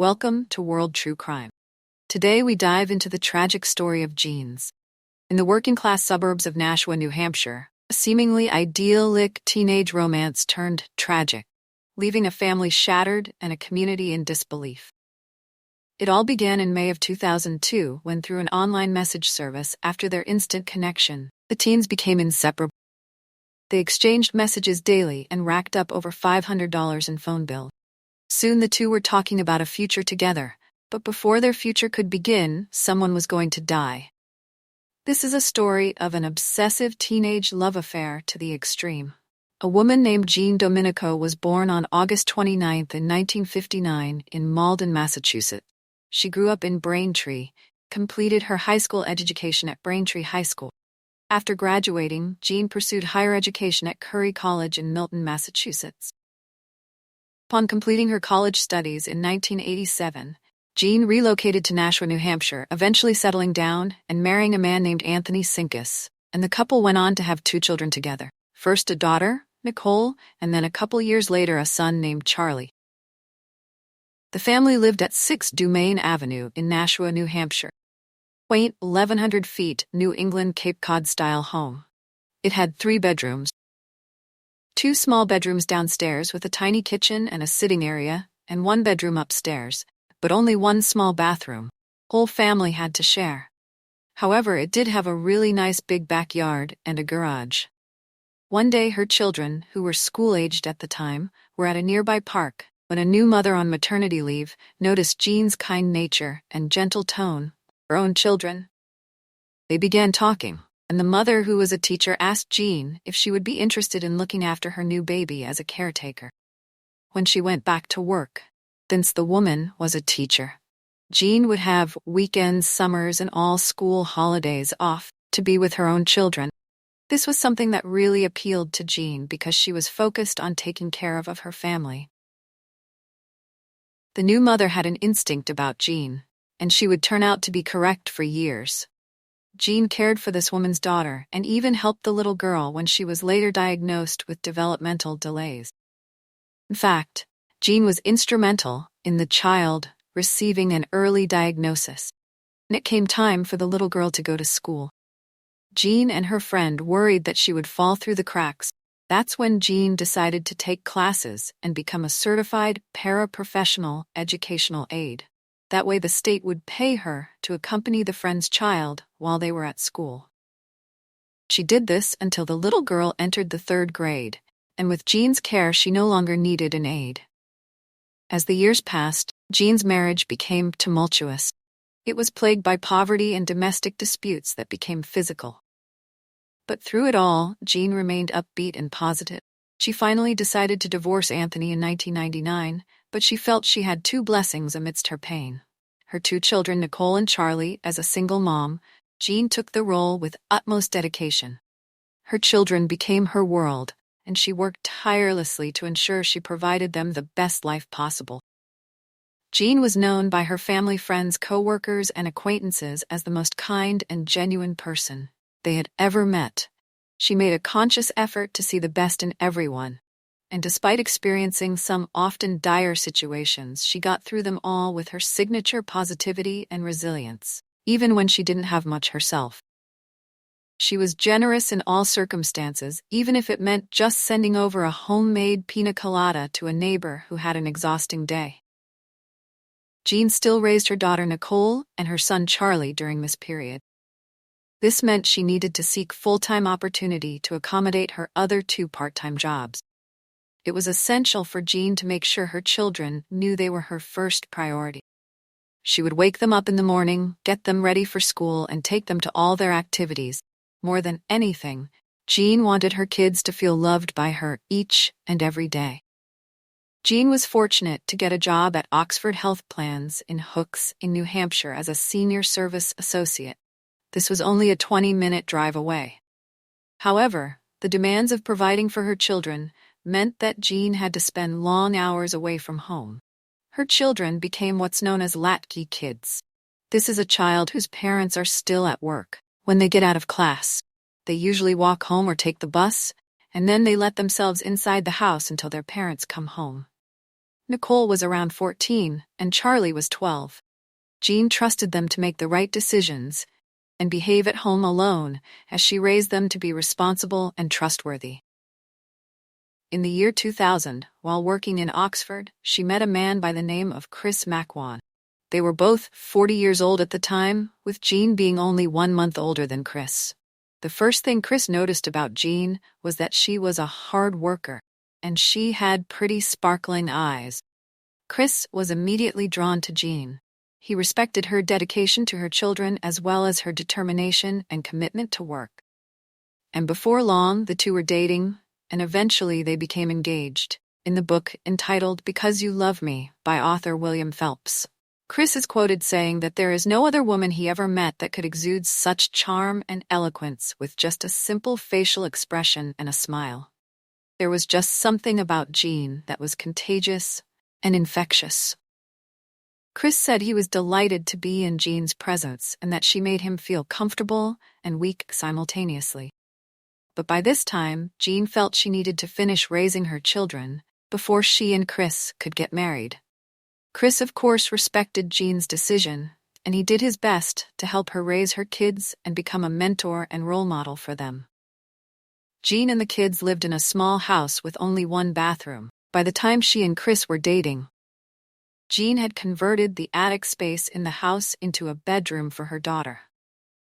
Welcome to World True Crime. Today we dive into the tragic story of Jeanne. In the working-class suburbs of Nashua, New Hampshire, a seemingly idyllic teenage romance turned tragic, leaving a family shattered and a community in disbelief. It all began in May of 2002 when, through an online message service after their instant connection, the teens became inseparable. They exchanged messages daily and racked up over $500 in phone bills. Soon the two were talking about a future together, but before their future could begin, someone was going to die. This is a story of an obsessive teenage love affair to the extreme. A woman named Jean Dominico was born on August 29 in 1959 in Malden, Massachusetts. She grew up in Braintree, completed her high school education at Braintree High School. After graduating, Jean pursued higher education at Curry College in Milton, Massachusetts. Upon completing her college studies in 1987, Jean relocated to Nashua, New Hampshire, eventually settling down and marrying a man named Anthony Sinkus, and the couple went on to have 2 children together. First a daughter, Nicole, and then a couple years later a son named Charlie. The family lived at 6 Dumaine Avenue in Nashua, New Hampshire. Quaint 1,100 feet New England Cape Cod-style home. It had 3 bedrooms, 2 small bedrooms downstairs with a tiny kitchen and a sitting area, and 1 bedroom upstairs, but only 1 small bathroom. Whole family had to share. However, it did have a really nice big backyard and a garage. One day her children, who were school-aged at the time, were at a nearby park when a new mother on maternity leave noticed Jean's kind nature and gentle tone. Her own children. They began talking, and the mother, who was a teacher, asked Jean if she would be interested in looking after her new baby as a caretaker. When she went back to work, since the woman was a teacher, Jean would have weekends, summers, and all school holidays off to be with her own children. This was something that really appealed to Jean because she was focused on taking care of her family. The new mother had an instinct about Jean, and she would turn out to be correct for years. Jean cared for this woman's daughter and even helped the little girl when she was later diagnosed with developmental delays. In fact, Jean was instrumental in the child receiving an early diagnosis. When it came time for the little girl to go to school, Jean and her friend worried that she would fall through the cracks. That's when Jean decided to take classes and become a certified paraprofessional educational aide. That way the state would pay her to accompany the friend's child while they were at school. She did this until the little girl entered the 3rd grade, and with Jean's care she no longer needed an aide. As the years passed, Jean's marriage became tumultuous. It was plagued by poverty and domestic disputes that became physical. But through it all, Jean remained upbeat and positive. She finally decided to divorce Anthony in 1999, but she felt she had 2 blessings amidst her pain. Her 2 children, Nicole and Charlie. As a single mom, Jean took the role with utmost dedication. Her children became her world, and she worked tirelessly to ensure she provided them the best life possible. Jean was known by her family, friends, co-workers, and acquaintances as the most kind and genuine person they had ever met. She made a conscious effort to see the best in everyone, and despite experiencing some often dire situations, she got through them all with her signature positivity and resilience, even when she didn't have much herself. She was generous in all circumstances, even if it meant just sending over a homemade pina colada to a neighbor who had an exhausting day. Jean still raised her daughter Nicole and her son Charlie during this period. This meant she needed to seek full-time opportunity to accommodate her other 2 part-time jobs. It was essential for Jean to make sure her children knew they were her first priority. She would wake them up in the morning, get them ready for school, and take them to all their activities. More than anything, Jean wanted her kids to feel loved by her each and every day. Jean was fortunate to get a job at Oxford Health Plans in Hooks in New Hampshire as a senior service associate. This was only a 20-minute drive away. However, the demands of providing for her children meant that Jean had to spend long hours away from home. Her children became what's known as latchkey kids. This is a child whose parents are still at work. When they get out of class, they usually walk home or take the bus, and then they let themselves inside the house until their parents come home. Nicole was around 14, and Charlie was 12. Jean trusted them to make the right decisions and behave at home alone as she raised them to be responsible and trustworthy. In the year 2000, while working in Oxford, she met a man by the name of Chris McWan. They were both 40 years old at the time, with Jean being only 1 month older than Chris. The first thing Chris noticed about Jean was that she was a hard worker, and she had pretty sparkling eyes. Chris was immediately drawn to Jean. He respected her dedication to her children as well as her determination and commitment to work. And before long, the two were dating, and eventually they became engaged. In the book entitled Because You Love Me by author William Phelps, Chris is quoted saying that there is no other woman he ever met that could exude such charm and eloquence with just a simple facial expression and a smile. There was just something about Jean that was contagious and infectious. Chris said he was delighted to be in Jean's presence and that she made him feel comfortable and weak simultaneously. But by this time, Jean felt she needed to finish raising her children before she and Chris could get married. Chris, of course, respected Jean's decision, and he did his best to help her raise her kids and become a mentor and role model for them. Jean and the kids lived in a small house with only one bathroom. By the time she and Chris were dating, Jean had converted the attic space in the house into a bedroom for her daughter.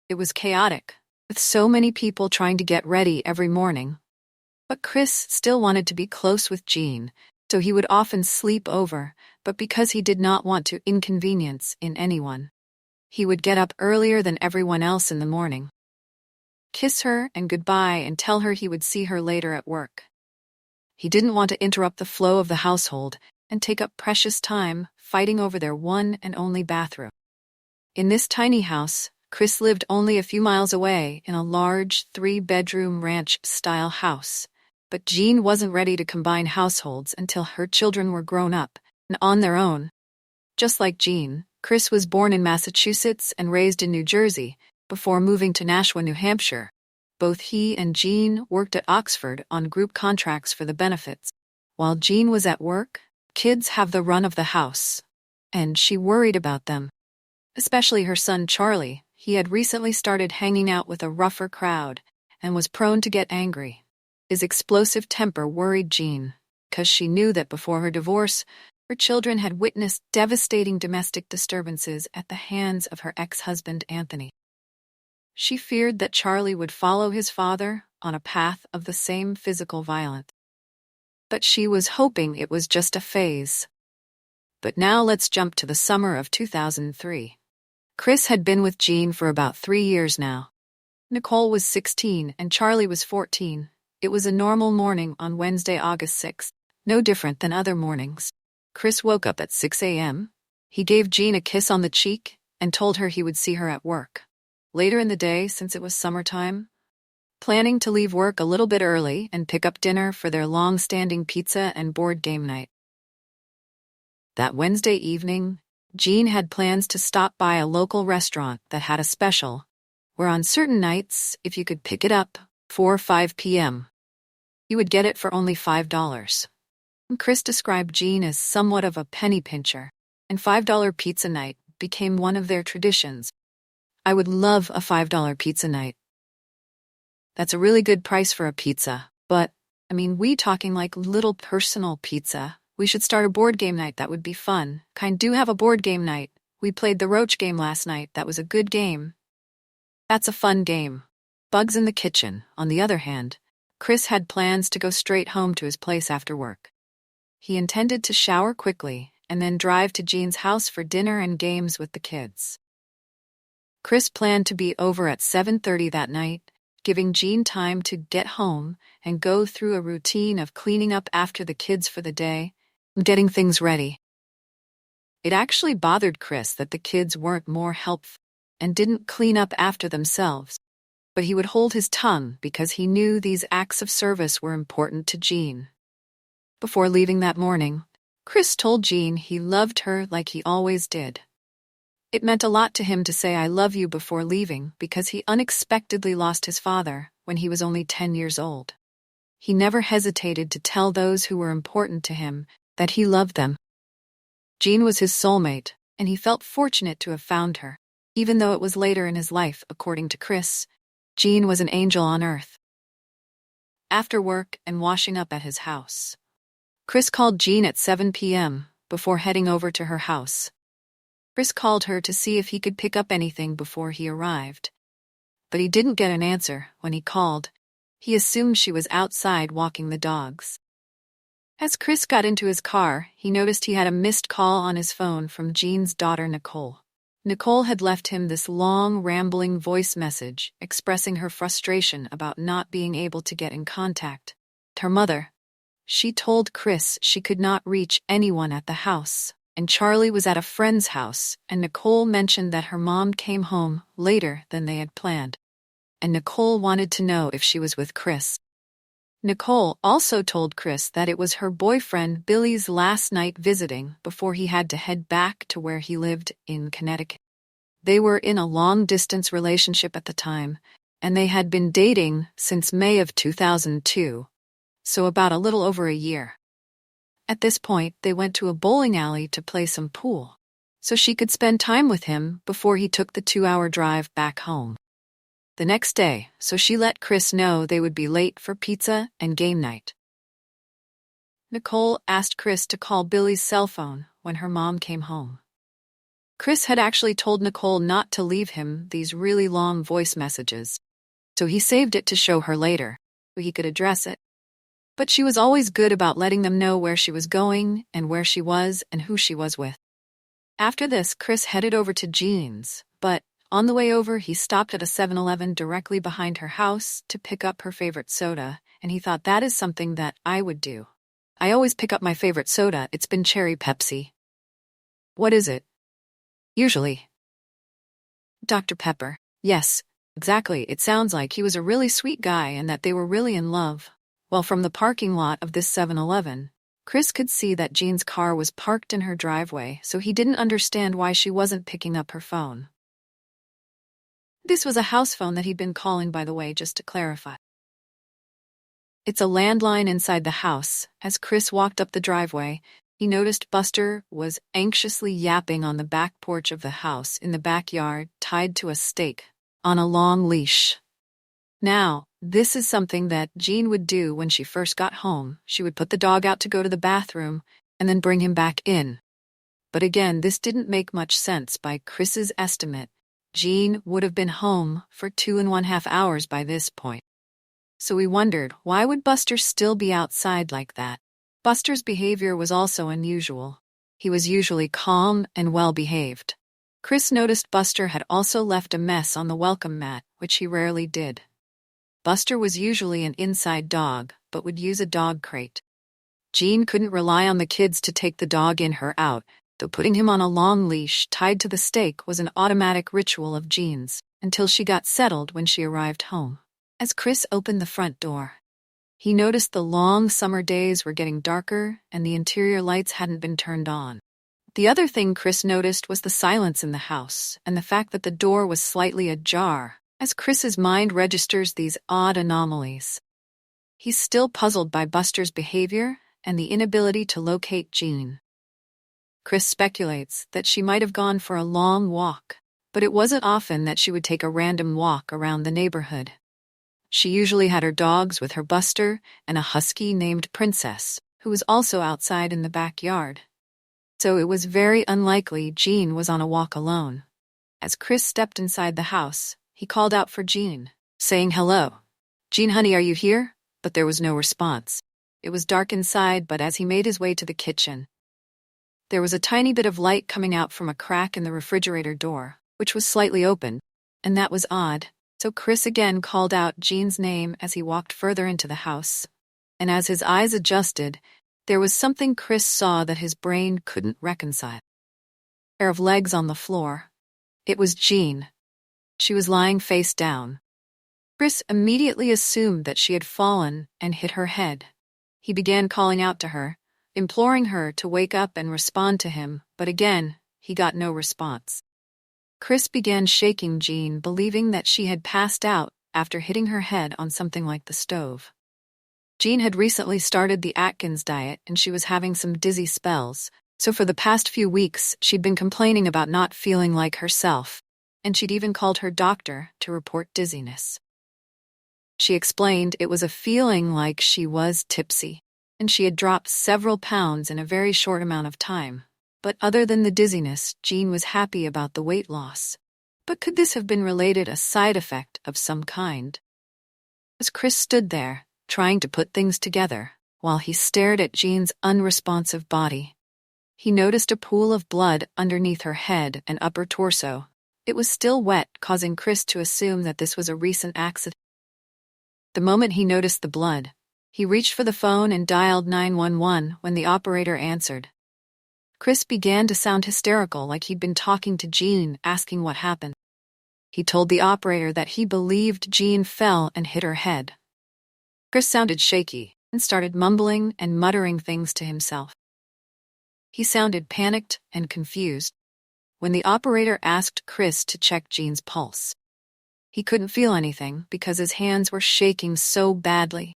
It was chaotic, with so many people trying to get ready every morning. But Chris still wanted to be close with Jean, so he would often sleep over, but because he did not want to inconvenience anyone, he would get up earlier than everyone else in the morning, kiss her and goodbye and tell her he would see her later at work. He didn't want to interrupt the flow of the household and take up precious time fighting over their one and only bathroom. In this tiny house, Chris lived only a few miles away in a large 3-bedroom ranch-style house, but Jean wasn't ready to combine households until her children were grown up and on their own. Just like Jean, Chris was born in Massachusetts and raised in New Jersey before moving to Nashua, New Hampshire. Both he and Jean worked at Oxford on group contracts for the benefits. While Jean was at work, kids have the run of the house, and she worried about them. Especially her son Charlie. He had recently started hanging out with a rougher crowd and was prone to get angry. His explosive temper worried Jean, because she knew that before her divorce, her children had witnessed devastating domestic disturbances at the hands of her ex-husband Anthony. She feared that Charlie would follow his father on a path of the same physical violence. But she was hoping it was just a phase. But now let's jump to the summer of 2003. Chris had been with Jean for about 3 years now. Nicole was 16 and Charlie was 14. It was a normal morning on Wednesday, August 6th, no different than other mornings. Chris woke up at 6 a.m. He gave Jean a kiss on the cheek and told her he would see her at work later in the day, since it was summertime, planning to leave work a little bit early and pick up dinner for their long-standing pizza and board game night. That Wednesday evening, Jean had plans to stop by a local restaurant that had a special, where on certain nights, if you could pick it up 4 or 5 p.m., you would get it for only $5. Chris described Jean as somewhat of a penny pincher, and $5 pizza night became one of their traditions. I would love a $5 pizza night. That's a really good price for a pizza, but, we talking like little personal pizza. We should start a board game night, that would be fun. Do have a board game night. We played the Roach game last night, that was a good game. That's a fun game. Bugs in the kitchen, on the other hand, Chris had plans to go straight home to his place after work. He intended to shower quickly and then drive to Jean's house for dinner and games with the kids. Chris planned to be over at 7:30 that night, giving Jean time to get home and go through a routine of cleaning up after the kids for the day and getting things ready. It actually bothered Chris that the kids weren't more helpful and didn't clean up after themselves, but he would hold his tongue because he knew these acts of service were important to Jean. Before leaving that morning, Chris told Jean he loved her like he always did. It meant a lot to him to say "I love you" before leaving because he unexpectedly lost his father when he was only 10 years old. He never hesitated to tell those who were important to him that he loved them. Jeanne was his soulmate, and he felt fortunate to have found her. Even though it was later in his life, according to Chris, Jeanne was an angel on earth. After work and washing up at his house, Chris called Jeanne at 7 p.m. before heading over to her house. Chris called her to see if he could pick up anything before he arrived. But he didn't get an answer when he called. He assumed she was outside walking the dogs. As Chris got into his car, he noticed he had a missed call on his phone from Jeanne's daughter Nicole. Nicole had left him this long, rambling voice message expressing her frustration about not being able to get in contact with her mother. She told Chris she could not reach anyone at the house, and Charlie was at a friend's house, and Nicole mentioned that her mom came home later than they had planned, and Nicole wanted to know if she was with Chris. Nicole also told Chris that it was her boyfriend Billy's last night visiting before he had to head back to where he lived in Connecticut. They were in a long-distance relationship at the time, and they had been dating since May of 2002, so about a little over a year. At this point, they went to a bowling alley to play some pool, so she could spend time with him before he took the 2-hour drive back home the next day, so she let Chris know they would be late for pizza and game night. Nicole asked Chris to call Billy's cell phone when her mom came home. Chris had actually told Nicole not to leave him these really long voice messages, so he saved it to show her later, so he could address it. But she was always good about letting them know where she was going and where she was and who she was with. After this, Chris headed over to Jeanne's, but on the way over, he stopped at a 7-Eleven directly behind her house to pick up her favorite soda, and he thought that is something that I would do. I always pick up my favorite soda. It's been cherry Pepsi. What is it? Usually. Dr. Pepper. Yes, exactly. It sounds like he was a really sweet guy and that they were really in love. Well, from the parking lot of this 7-Eleven, Chris could see that Jeanne's car was parked in her driveway, so he didn't understand why she wasn't picking up her phone. This was a house phone that he'd been calling, by the way, just to clarify. It's a landline inside the house. As Chris walked up the driveway, he noticed Buster was anxiously yapping on the back porch of the house in the backyard, tied to a stake on a long leash. Now, this is something that Jeanne would do when she first got home. She would put the dog out to go to the bathroom and then bring him back in. But again, this didn't make much sense by Chris's estimate. Jeanne would have been home for 2.5 hours by this point. So we wondered, why would Buster still be outside like that? Buster's behavior was also unusual. He was usually calm and well-behaved. Chris noticed Buster had also left a mess on the welcome mat, which he rarely did. Buster was usually an inside dog, but would use a dog crate. Jeanne couldn't rely on the kids to take the dog in or out, though putting him on a long leash tied to the stake was an automatic ritual of Jeanne's, until she got settled when she arrived home. As Chris opened the front door, he noticed the long summer days were getting darker and the interior lights hadn't been turned on. The other thing Chris noticed was the silence in the house and the fact that the door was slightly ajar, as Chris's mind registers these odd anomalies. He's still puzzled by Buster's behavior and the inability to locate Jeanne. Chris speculates that she might have gone for a long walk, but it wasn't often that she would take a random walk around the neighborhood. She usually had her dogs with her Buster and a husky named Princess, who was also outside in the backyard. So it was very unlikely Jeanne was on a walk alone. As Chris stepped inside the house, he called out for Jeanne, saying hello. "Jeanne, honey, are you here?" But there was no response. It was dark inside, but as he made his way to the kitchen, there was a tiny bit of light coming out from a crack in the refrigerator door, which was slightly open, and that was odd. So Chris again called out Jeanne's name as he walked further into the house. And as his eyes adjusted, there was something Chris saw that his brain couldn't reconcile. A pair of legs on the floor. It was Jeanne. She was lying face down. Chris immediately assumed that she had fallen and hit her head. He began calling out to her, imploring her to wake up and respond to him, but again, he got no response. Chris began shaking Jeanne, believing that she had passed out after hitting her head on something like the stove. Jeanne had recently started the Atkins diet and she was having some dizzy spells, So for the past few weeks, she'd been complaining about not feeling like herself, and she'd even called her doctor to report dizziness. She explained it was a feeling like she was tipsy, and she had dropped several pounds in a very short amount of time. But other than the dizziness, Jeanne was happy about the weight loss. But could this have been related a side effect of some kind? As Chris stood there, trying to put things together, while he stared at Jeanne's unresponsive body, he noticed a pool of blood underneath her head and upper torso. It was still wet, causing Chris to assume that this was a recent accident. The moment he noticed the blood, he reached for the phone and dialed 911 when the operator answered. Chris began to sound hysterical, like he'd been talking to Jeanne, asking what happened. He told the operator that he believed Jeanne fell and hit her head. Chris sounded shaky and started mumbling and muttering things to himself. He sounded panicked and confused when the operator asked Chris to check Jeanne's pulse. He couldn't feel anything because his hands were shaking so badly.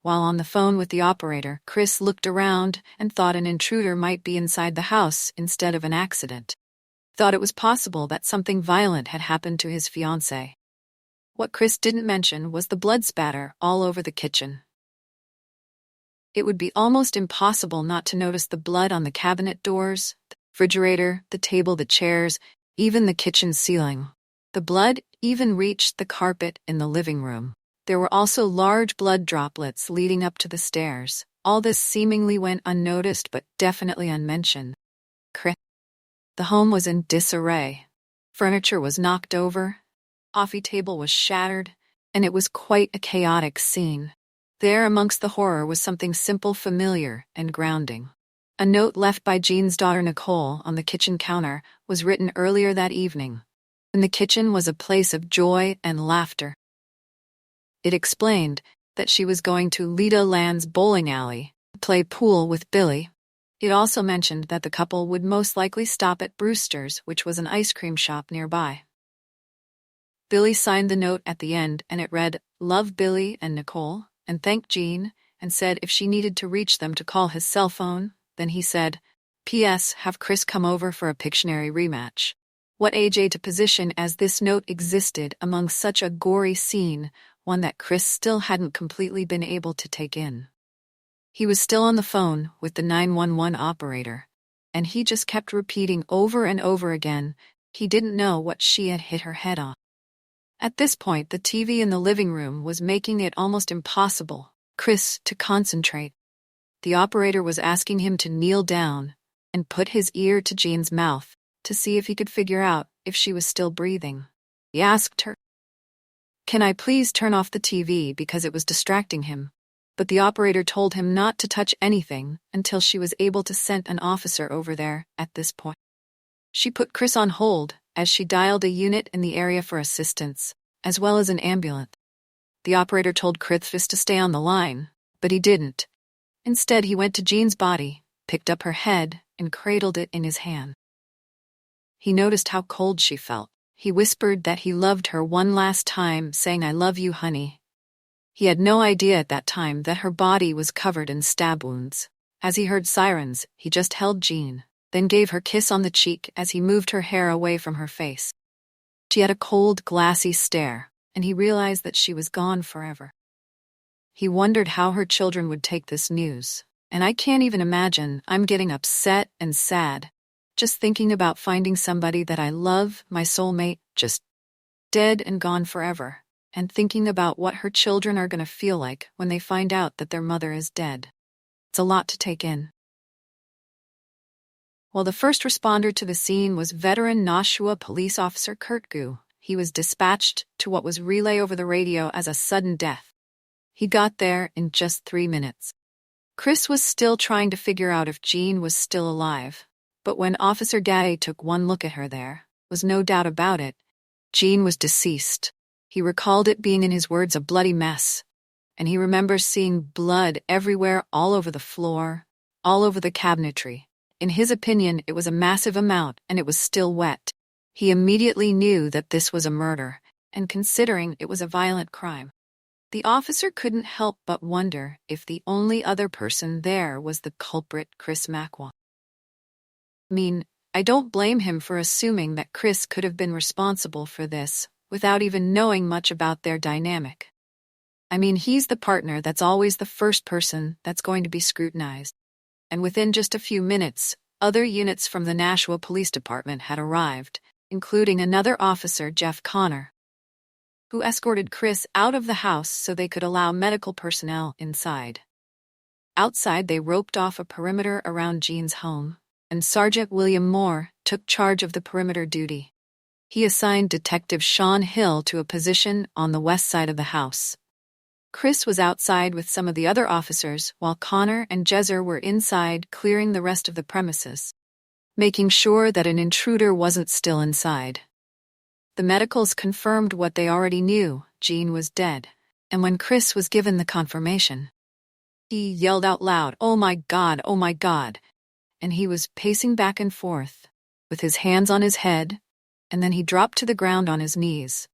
While on the phone with the operator, Chris looked around and thought an intruder might be inside the house instead of an accident. Thought it was possible that something violent had happened to his fiancée. What Chris didn't mention was the blood spatter all over the kitchen. It would be almost impossible not to notice the blood on the cabinet doors, the refrigerator, the table, the chairs, even the kitchen ceiling. The blood even reached the carpet in the living room. There were also large blood droplets leading up to the stairs. All this seemingly went unnoticed but definitely unmentioned. The home was in disarray. Furniture was knocked over, coffee table was shattered, and it was quite a chaotic scene. There amongst the horror was something simple, familiar, and grounding. A note left by Jeanne's daughter Nicole on the kitchen counter was written earlier that evening, and the kitchen was a place of joy and laughter. It explained that she was going to Leda Land's bowling alley to play pool with Billy. It also mentioned that the couple would most likely stop at Brewster's, which was an ice cream shop nearby. Billy signed the note at the end, and it read, "Love Billy and Nicole," and thanked Jeanne, and said if she needed to reach them to call his cell phone. Then he said, "P.S. Have Chris come over for a Pictionary rematch." What AJ to position as this note existed among such a gory scene, one that Chris still hadn't completely been able to take in. He was still on the phone with the 911 operator, and he just kept repeating over and over again he didn't know what she had hit her head on. At this point, the TV in the living room was making it almost impossible for Chris to concentrate. The operator was asking him to kneel down and put his ear to Jeanne's mouth to see if he could figure out if she was still breathing. He asked her, "Can I please turn off the TV," because it was distracting him. But the operator told him not to touch anything until she was able to send an officer over there at this point. She put Chris on hold as she dialed a unit in the area for assistance, as well as an ambulance. The operator told Chris to stay on the line, but he didn't. Instead, he went to Jeanne's body, picked up her head, and cradled it in his hand. He noticed how cold she felt. He whispered that he loved her one last time, saying, "I love you, honey." He had no idea at that time that her body was covered in stab wounds. As he heard sirens, he just held Jeanne, then gave her a kiss on the cheek as he moved her hair away from her face. She had a cold, glassy stare, and he realized that she was gone forever. He wondered how her children would take this news, and I can't even imagine. I'm getting upset and sad, just thinking about finding somebody that I love, my soulmate, just dead and gone forever, and thinking about what her children are going to feel like when they find out that their mother is dead. It's a lot to take in. Well, the first responder to the scene was veteran Nashua police officer Kurt Gu. He was dispatched to what was relayed over the radio as a sudden death. He got there in just 3 minutes. Chris was still trying to figure out if Jeanne was still alive, but when Officer Gay took one look at her, there was no doubt about it. Jeanne was deceased. He recalled it being, in his words, a bloody mess, and he remembers seeing blood everywhere, all over the floor, all over the cabinetry. In his opinion, it was a massive amount, and it was still wet. He immediately knew that this was a murder, and considering it was a violent crime, the officer couldn't help but wonder if the only other person there was the culprit, Chris Macwa. mean, I don't blame him for assuming that Chris could have been responsible for this, without even knowing much about their dynamic. I mean, he's the partner that's always the first person that's going to be scrutinized. And within just a few minutes, other units from the Nashua Police Department had arrived, including another officer, Jeff Connor, who escorted Chris out of the house so they could allow medical personnel inside. Outside, they roped off a perimeter around Jean's home, and Sergeant William Moore took charge of the perimeter duty. He assigned Detective Sean Hill to a position on the west side of the house. Chris was outside with some of the other officers, while Connor and Jezer were inside clearing the rest of the premises, making sure that an intruder wasn't still inside. The medicals confirmed what they already knew: Jean was dead, and when Chris was given the confirmation, he yelled out loud, "Oh my God, oh my God," and he was pacing back and forth, with his hands on his head, and then he dropped to the ground on his knees.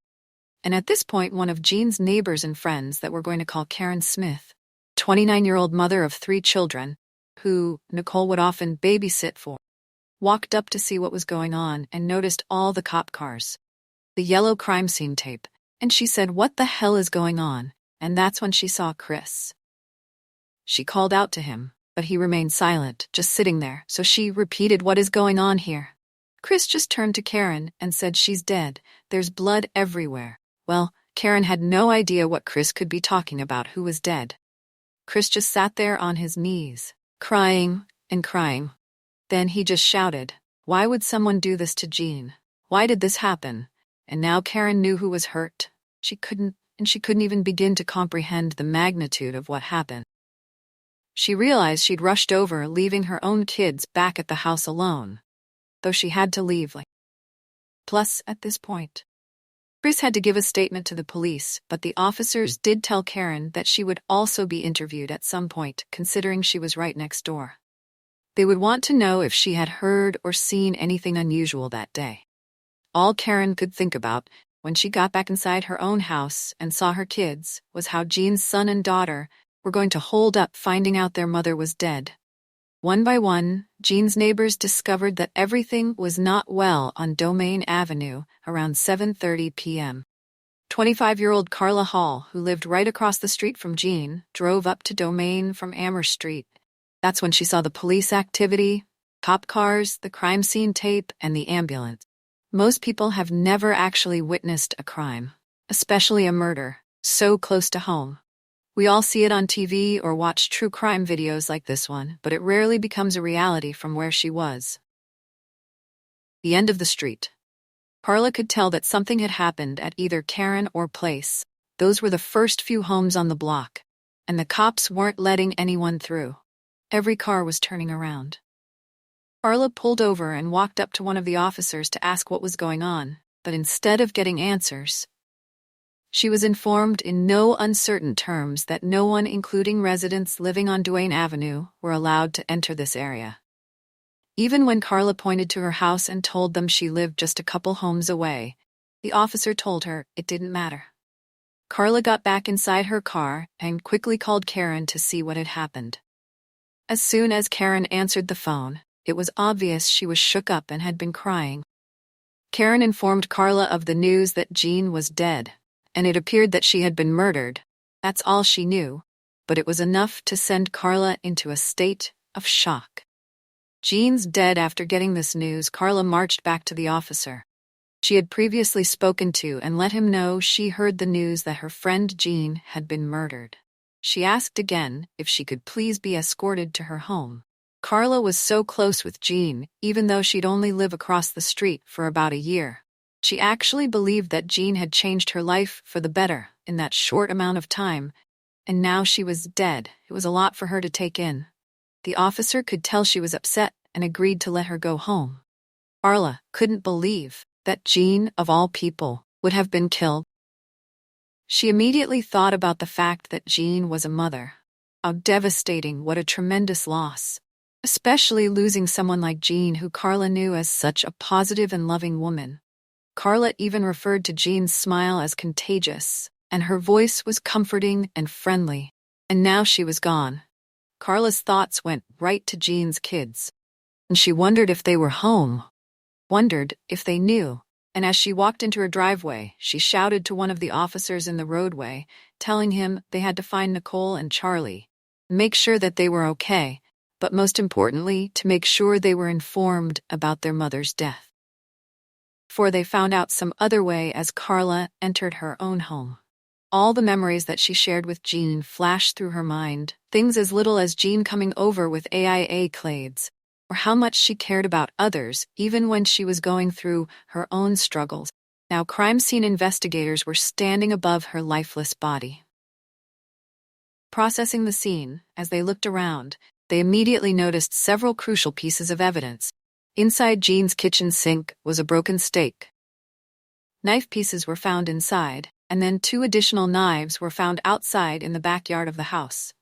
And at this point, one of Jean's neighbors and friends that we're going to call Karen Smith, 29-year-old mother of 3 children, who Nicole would often babysit for, walked up to see what was going on and noticed all the cop cars, the yellow crime scene tape, and she said, "What the hell is going on?" And that's when she saw Chris. She called out to him, but he remained silent, just sitting there, so she repeated, "What is going on here?" Chris just turned to Karen and said, "She's dead. There's blood everywhere." Well, Karen had no idea what Chris could be talking about, who was dead. Chris just sat there on his knees, crying and crying. Then he just shouted, "Why would someone do this to Jean? Why did this happen?" And now Karen knew who was hurt. She couldn't even begin to comprehend the magnitude of what happened. She realized she'd rushed over, leaving her own kids back at the house alone, though she had to leave. Plus, at this point, Chris had to give a statement to the police, but the officers did tell Karen that she would also be interviewed at some point, considering she was right next door. They would want to know if she had heard or seen anything unusual that day. All Karen could think about, when she got back inside her own house and saw her kids, was how Jean's son and daughter were going to hold up finding out their mother was dead. One by one, Jean's neighbors discovered that everything was not well on Domain Avenue around 7:30 p.m. 25-year-old Carla Hall, who lived right across the street from Jean, drove up to Domain from Amherst Street. That's when she saw the police activity, cop cars, the crime scene tape, and the ambulance. Most people have never actually witnessed a crime, especially a murder, so close to home. We all see it on TV or watch true crime videos like this one, but it rarely becomes a reality from where she was. The end of the street. Carla could tell that something had happened at either Karen or Place. Those were the first few homes on the block, and the cops weren't letting anyone through. Every car was turning around. Carla pulled over and walked up to one of the officers to ask what was going on, but instead of getting answers, she was informed in no uncertain terms that no one, including residents living on Duane Avenue, were allowed to enter this area. Even when Carla pointed to her house and told them she lived just a couple homes away, the officer told her it didn't matter. Carla got back inside her car and quickly called Karen to see what had happened. As soon as Karen answered the phone, it was obvious she was shook up and had been crying. Karen informed Carla of the news that Jean was dead, and it appeared that she had been murdered. That's all she knew, but it was enough to send Carla into a state of shock. Jean's dead. After getting this news, Carla marched back to the officer she had previously spoken to and let him know she heard the news that her friend Jean had been murdered. She asked again if she could please be escorted to her home. Carla was so close with Jean, even though she'd only live across the street for about a year. She actually believed that Jean had changed her life for the better in that short amount of time, and now she was dead. It was a lot for her to take in. The officer could tell she was upset and agreed to let her go home. Carla couldn't believe that Jean, of all people, would have been killed. She immediately thought about the fact that Jean was a mother. How devastating, what a tremendous loss. Especially losing someone like Jean, who Carla knew as such a positive and loving woman. Carla even referred to Jean's smile as contagious, and her voice was comforting and friendly. And now she was gone. Carla's thoughts went right to Jean's kids. and she wondered if they were home, wondered if they knew. And as she walked into her driveway, she shouted to one of the officers in the roadway, telling him they had to find Nicole and Charlie, make sure that they were okay, but most importantly, to make sure they were informed about their mother's death. For they found out some other way as Carla entered her own home. All the memories that she shared with Jeanne flashed through her mind, things as little as Jeanne coming over with AIA clades, or how much she cared about others even when she was going through her own struggles. Now crime scene investigators were standing above her lifeless body. Processing the scene, as they looked around, they immediately noticed several crucial pieces of evidence. Inside Jeanne's kitchen sink was a broken steak. Knife pieces were found inside, and then 2 additional knives were found outside in the backyard of the house.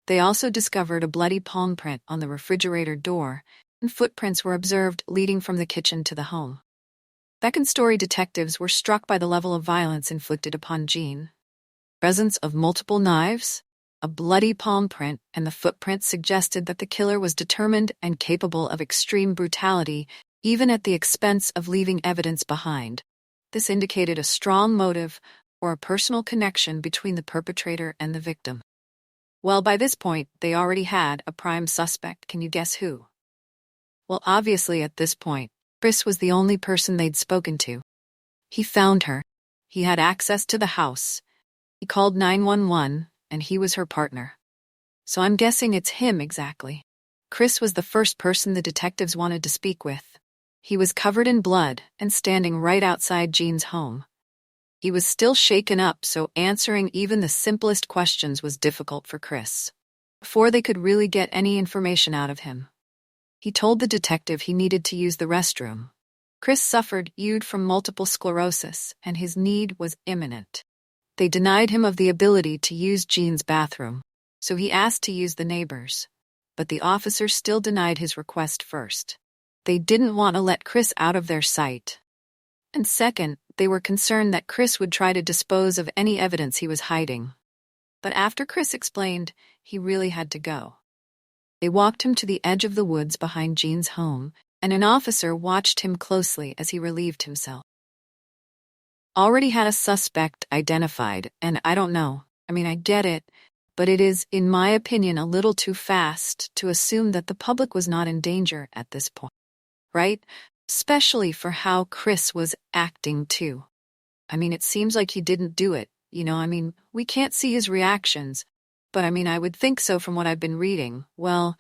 They also discovered a bloody palm print on the refrigerator door, and footprints were observed leading from the kitchen to the home. Second-story detectives were struck by the level of violence inflicted upon Jeanne. Presence of multiple knives, a bloody palm print, and the footprints suggested that the killer was determined and capable of extreme brutality, even at the expense of leaving evidence behind. This indicated a strong motive or a personal connection between the perpetrator and the victim. Well, by this point, they already had a prime suspect. Can you guess who? Well, obviously at this point, Chris was the only person they'd spoken to. He found her. He had access to the house. He called 911, and he was her partner. So I'm guessing it's him exactly. Chris was the first person the detectives wanted to speak with. He was covered in blood and standing right outside Jeanne's home. He was still shaken up, so answering even the simplest questions was difficult for Chris. Before they could really get any information out of him, he told the detective he needed to use the restroom. Chris suffered from multiple sclerosis, and his need was imminent. They denied him of the ability to use Jeanne's bathroom, so he asked to use the neighbor's. But the officers still denied his request first. They didn't want to let Chris out of their sight. And second, they were concerned that Chris would try to dispose of any evidence he was hiding. But after Chris explained, he really had to go. They walked him to the edge of the woods behind Jeanne's home, and an officer watched him closely as he relieved himself. Already had a suspect identified, and I don't know, I get it, but it is, in my opinion, a little too fast to assume that the public was not in danger at this point, right? Especially for how Chris was acting too. It seems like he didn't do it, we can't see his reactions, but I would think so from what I've been reading. Well,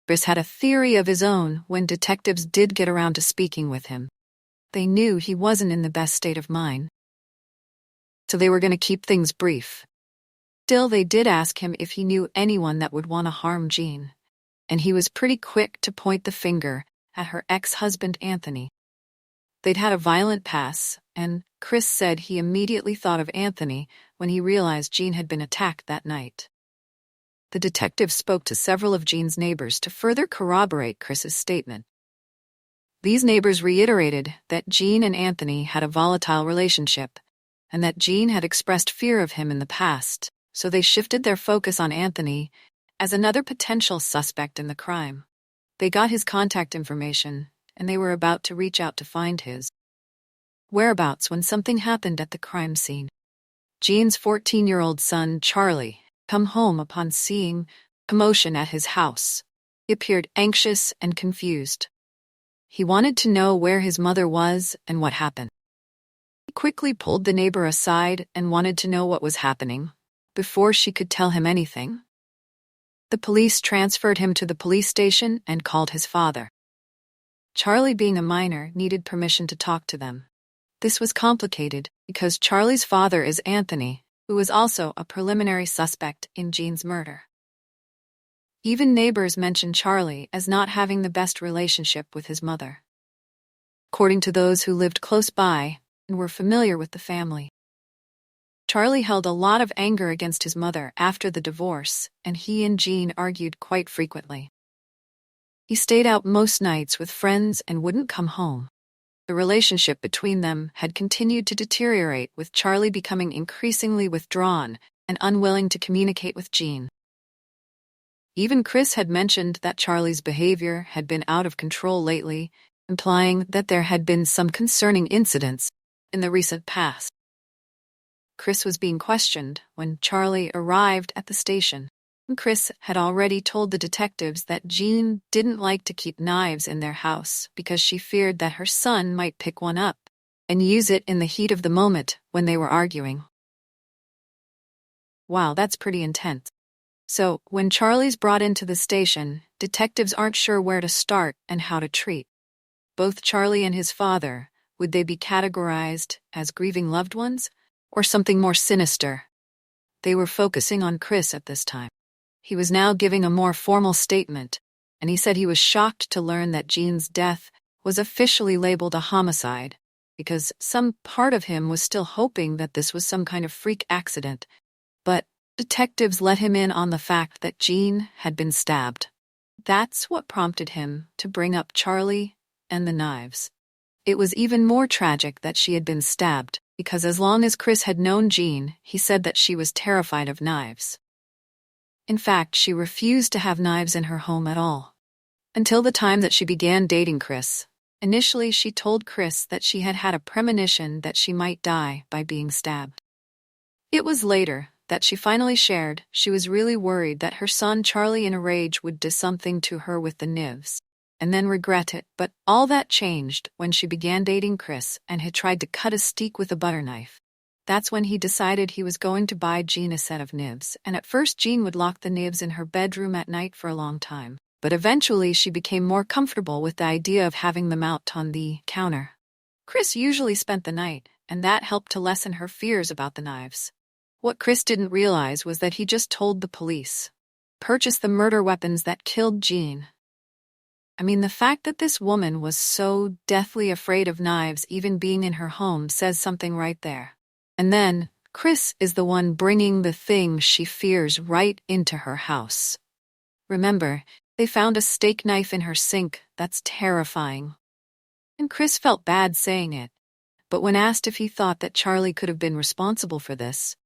Chris had a theory of his own when detectives did get around to speaking with him. They knew he wasn't in the best state of mind, so they were going to keep things brief. Still, they did ask him if he knew anyone that would want to harm Jeanne, and he was pretty quick to point the finger at her ex-husband Anthony. They'd had a violent past, and Chris said he immediately thought of Anthony when he realized Jeanne had been attacked that night. The detective spoke to several of Jeanne's neighbors to further corroborate Chris's statement. These neighbors reiterated that Jeanne and Anthony had a volatile relationship, and that Jeanne had expressed fear of him in the past, so they shifted their focus on Anthony as another potential suspect in the crime. They got his contact information, and they were about to reach out to find his whereabouts when something happened at the crime scene. Jeanne's 14-year-old son, Charlie, come home upon seeing commotion at his house. He appeared anxious and confused. He wanted to know where his mother was and what happened. He quickly pulled the neighbor aside and wanted to know what was happening before she could tell him anything. The police transferred him to the police station and called his father. Charlie, being a minor, needed permission to talk to them. This was complicated because Charlie's father is Anthony, who was also a preliminary suspect in Jeanne's murder. Even neighbors mentioned Charlie as not having the best relationship with his mother, according to those who lived close by and were familiar with the family. Charlie held a lot of anger against his mother after the divorce, and he and Jeanne argued quite frequently. He stayed out most nights with friends and wouldn't come home. The relationship between them had continued to deteriorate, with Charlie becoming increasingly withdrawn and unwilling to communicate with Jeanne. Even Chris had mentioned that Charlie's behavior had been out of control lately, implying that there had been some concerning incidents in the recent past. Chris was being questioned when Charlie arrived at the station. Chris had already told the detectives that Jeanne didn't like to keep knives in their house because she feared that her son might pick one up and use it in the heat of the moment when they were arguing. Wow, that's pretty intense. So, when Charlie's brought into the station, detectives aren't sure where to start and how to treat both Charlie and his father. Would they be categorized as grieving loved ones or something more sinister? They were focusing on Chris at this time. He was now giving a more formal statement, and he said he was shocked to learn that Jeanne's death was officially labeled a homicide, because some part of him was still hoping that this was some kind of freak accident. But detectives let him in on the fact that Jeanne had been stabbed. That's what prompted him to bring up Charlie and the knives. It was even more tragic that she had been stabbed, because as long as Chris had known Jeanne, he said that she was terrified of knives. In fact, she refused to have knives in her home at all. Until the time that she began dating Chris. Initially, she told Chris that she had had a premonition that she might die by being stabbed. It was later that she finally shared she was really worried that her son Charlie in a rage would do something to her with the knives, and then regret it. But all that changed when she began dating Chris and had tried to cut a steak with a butter knife. That's when he decided he was going to buy Jeanne a set of nibs, and at first Jeanne would lock the nibs in her bedroom at night for a long time. But eventually she became more comfortable with the idea of having them out on the counter. Chris usually spent the night, and that helped to lessen her fears about the knives. What Chris didn't realize was that he just told the police. Purchase the murder weapons that killed Jeanne. I mean, the fact that this woman was so deathly afraid of knives even being in her home says something right there. And then, Chris is the one bringing the thing she fears right into her house. Remember, they found a steak knife in her sink. That's terrifying. And Chris felt bad saying it, but when asked if he thought that Charlie could have been responsible for this,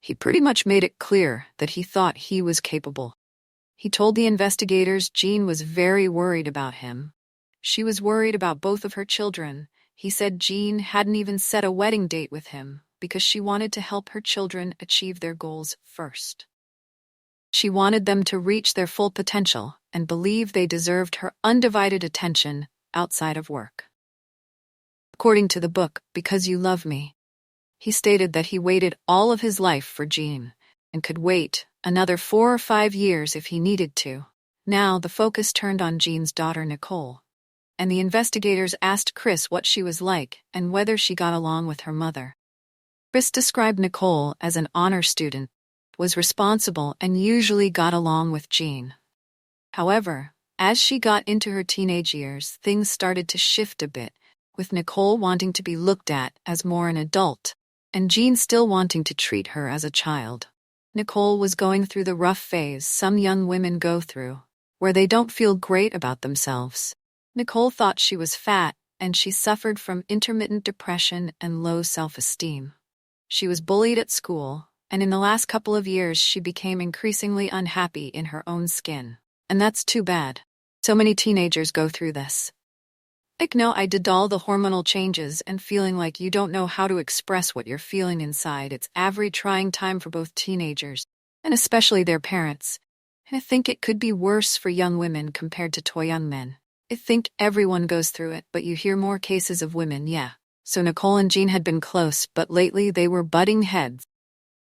he pretty much made it clear that he thought he was capable. He told the investigators Jeanne was very worried about him. She was worried about both of her children. He said Jeanne hadn't even set a wedding date with him because she wanted to help her children achieve their goals first. She wanted them to reach their full potential and believe they deserved her undivided attention outside of work. According to the book, Because You Love Me, he stated that he waited all of his life for Jeanne and could wait another 4 or 5 years if he needed to. Now the focus turned on Jeanne's daughter Nicole, and the investigators asked Chris what she was like and whether she got along with her mother. Chris described Nicole as an honor student, was responsible, and usually got along with Jeanne. However, as she got into her teenage years, things started to shift a bit, with Nicole wanting to be looked at as more an adult, and Jeanne still wanting to treat her as a child. Nicole was going through the rough phase some young women go through, where they don't feel great about themselves. Nicole thought she was fat, and she suffered from intermittent depression and low self-esteem. She was bullied at school, and in the last couple of years she became increasingly unhappy in her own skin. And that's too bad. So many teenagers go through this. I did all the hormonal changes and feeling like you don't know how to express what you're feeling inside. It's a very trying time for both teenagers, and especially their parents. And I think it could be worse for young women compared to young men. I think everyone goes through it, but you hear more cases of women, yeah. So Nicole and Jeanne had been close, but lately they were butting heads.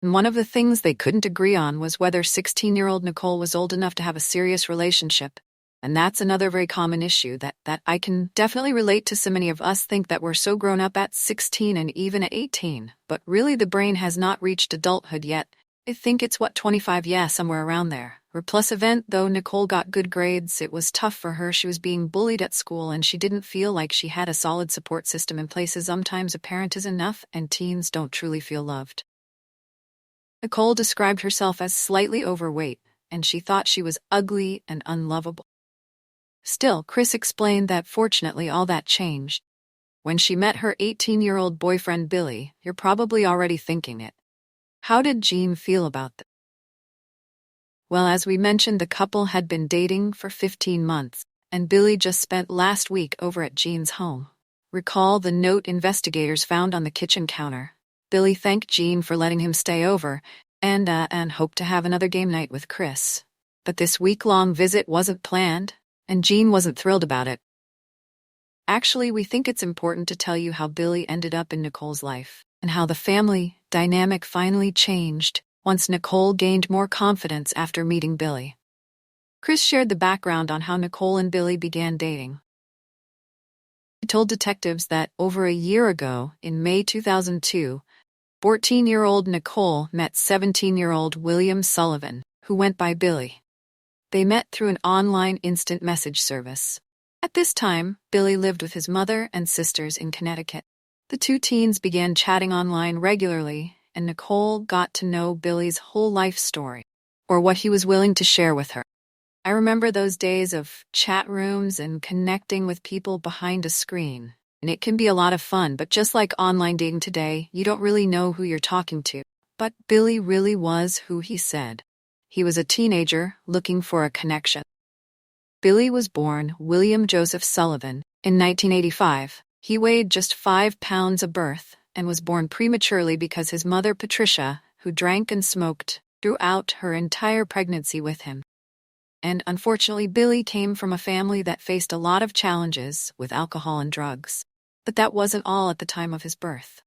And one of the things they couldn't agree on was whether 16-year-old Nicole was old enough to have a serious relationship. And that's another very common issue that I can definitely relate to. So many of us think that we're so grown up at 16 and even at 18, but really the brain has not reached adulthood yet. I think it's 25, yeah, somewhere around there. Her plus event, though Nicole got good grades, it was tough for her. She was being bullied at school and she didn't feel like she had a solid support system in place. Sometimes a parent is enough and teens don't truly feel loved. Nicole described herself as slightly overweight, and she thought she was ugly and unlovable. Still, Chris explained that fortunately all that changed. When she met her 18-year-old boyfriend Billy, you're probably already thinking it. How did Jeanne feel about that? Well, as we mentioned, the couple had been dating for 15 months, and Billy just spent last week over at Jean's home. Recall the note investigators found on the kitchen counter. Billy thanked Jeanne for letting him stay over and hoped to have another game night with Chris. But this week-long visit wasn't planned, and Jeanne wasn't thrilled about it. Actually, we think it's important to tell you how Billy ended up in Nicole's life, and how the family dynamic finally changed once Nicole gained more confidence after meeting Billy. Chris shared the background on how Nicole and Billy began dating. He told detectives that over a year ago, in May 2002, 14-year-old Nicole met 17-year-old William Sullivan, who went by Billy. They met through an online instant message service. At this time, Billy lived with his mother and sisters in Connecticut. The two teens began chatting online regularly, and Nicole got to know Billy's whole life story, or what he was willing to share with her. I remember those days of chat rooms and connecting with people behind a screen. And it can be a lot of fun, but just like online dating today, you don't really know who you're talking to. But Billy really was who he said. He was a teenager looking for a connection. Billy was born William Joseph Sullivan in 1985. He weighed just 5 pounds a birth and was born prematurely because his mother Patricia, who drank and smoked, throughout her entire pregnancy with him. And unfortunately, Billy came from a family that faced a lot of challenges with alcohol and drugs. But that wasn't all at the time of his birth.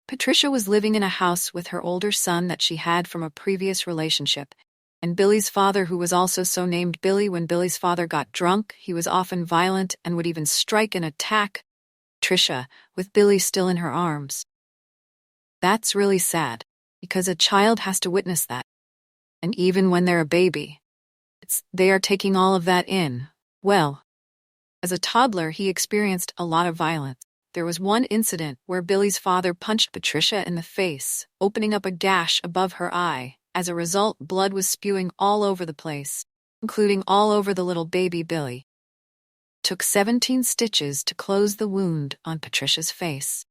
Patricia was living in a house with her older son that she had from a previous relationship, and Billy's father, who was also so named Billy. When Billy's father got drunk, he was often violent and would even strike and attack Patricia, with Billy still in her arms. That's really sad, because a child has to witness that. And even when they're a baby, they are taking all of that in. Well, as a toddler, he experienced a lot of violence. There was one incident where Billy's father punched Patricia in the face, opening up a gash above her eye. As a result, blood was spewing all over the place, including all over the little baby Billy. It took 17 stitches to close the wound on Patricia's face.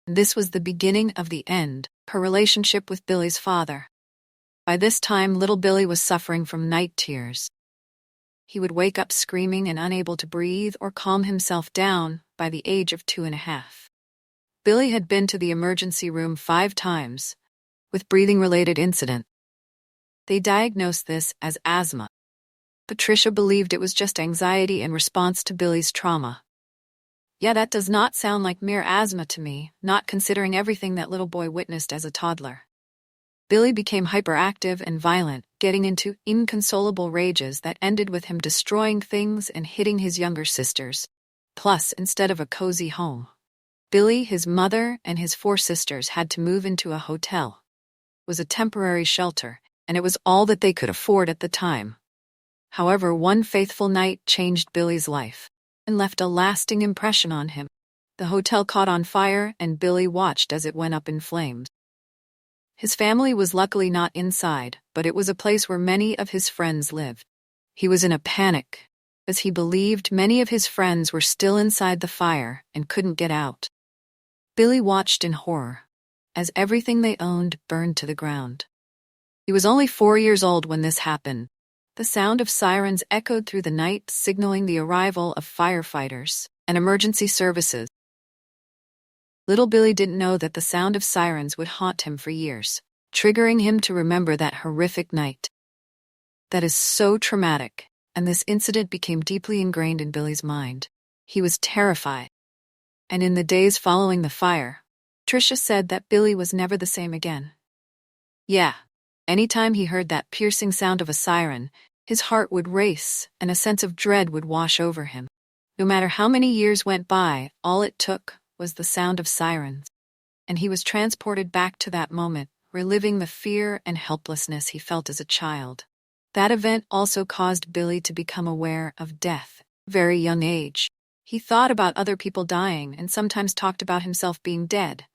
This was the beginning of the end, her relationship with Billy's father. By this time, little Billy was suffering from night terrors. He would wake up screaming and unable to breathe or calm himself down by the age of 2.5. Billy had been to the emergency room 5 times with breathing-related incident. They diagnosed this as asthma. Patricia believed it was just anxiety in response to Billy's trauma. Yeah, that does not sound like mere asthma to me, not considering everything that little boy witnessed as a toddler. Billy became hyperactive and violent, getting into inconsolable rages that ended with him destroying things and hitting his younger sisters. Plus, instead of a cozy home, Billy, his mother, and his 4 sisters had to move into a hotel. It was a temporary shelter, and it was all that they could afford at the time. However, one faithful night changed Billy's life and left a lasting impression on him. The hotel caught on fire, and Billy watched as it went up in flames. His family was luckily not inside, but it was a place where many of his friends lived. He was in a panic, as he believed many of his friends were still inside the fire and couldn't get out. Billy watched in horror, as everything they owned burned to the ground. He was only 4 years old when this happened. The sound of sirens echoed through the night, signaling the arrival of firefighters and emergency services. Little Billy didn't know that the sound of sirens would haunt him for years, triggering him to remember that horrific night. That is so traumatic, and this incident became deeply ingrained in Billy's mind. He was terrified. And in the days following the fire, Tricia said that Billy was never the same again. Yeah, anytime he heard that piercing sound of a siren, his heart would race and a sense of dread would wash over him. No matter how many years went by, all it took was the sound of sirens, and he was transported back to that moment, reliving the fear and helplessness he felt as a child. That event also caused Billy to become aware of death at a very young age. He thought about other people dying and sometimes talked about himself being dead.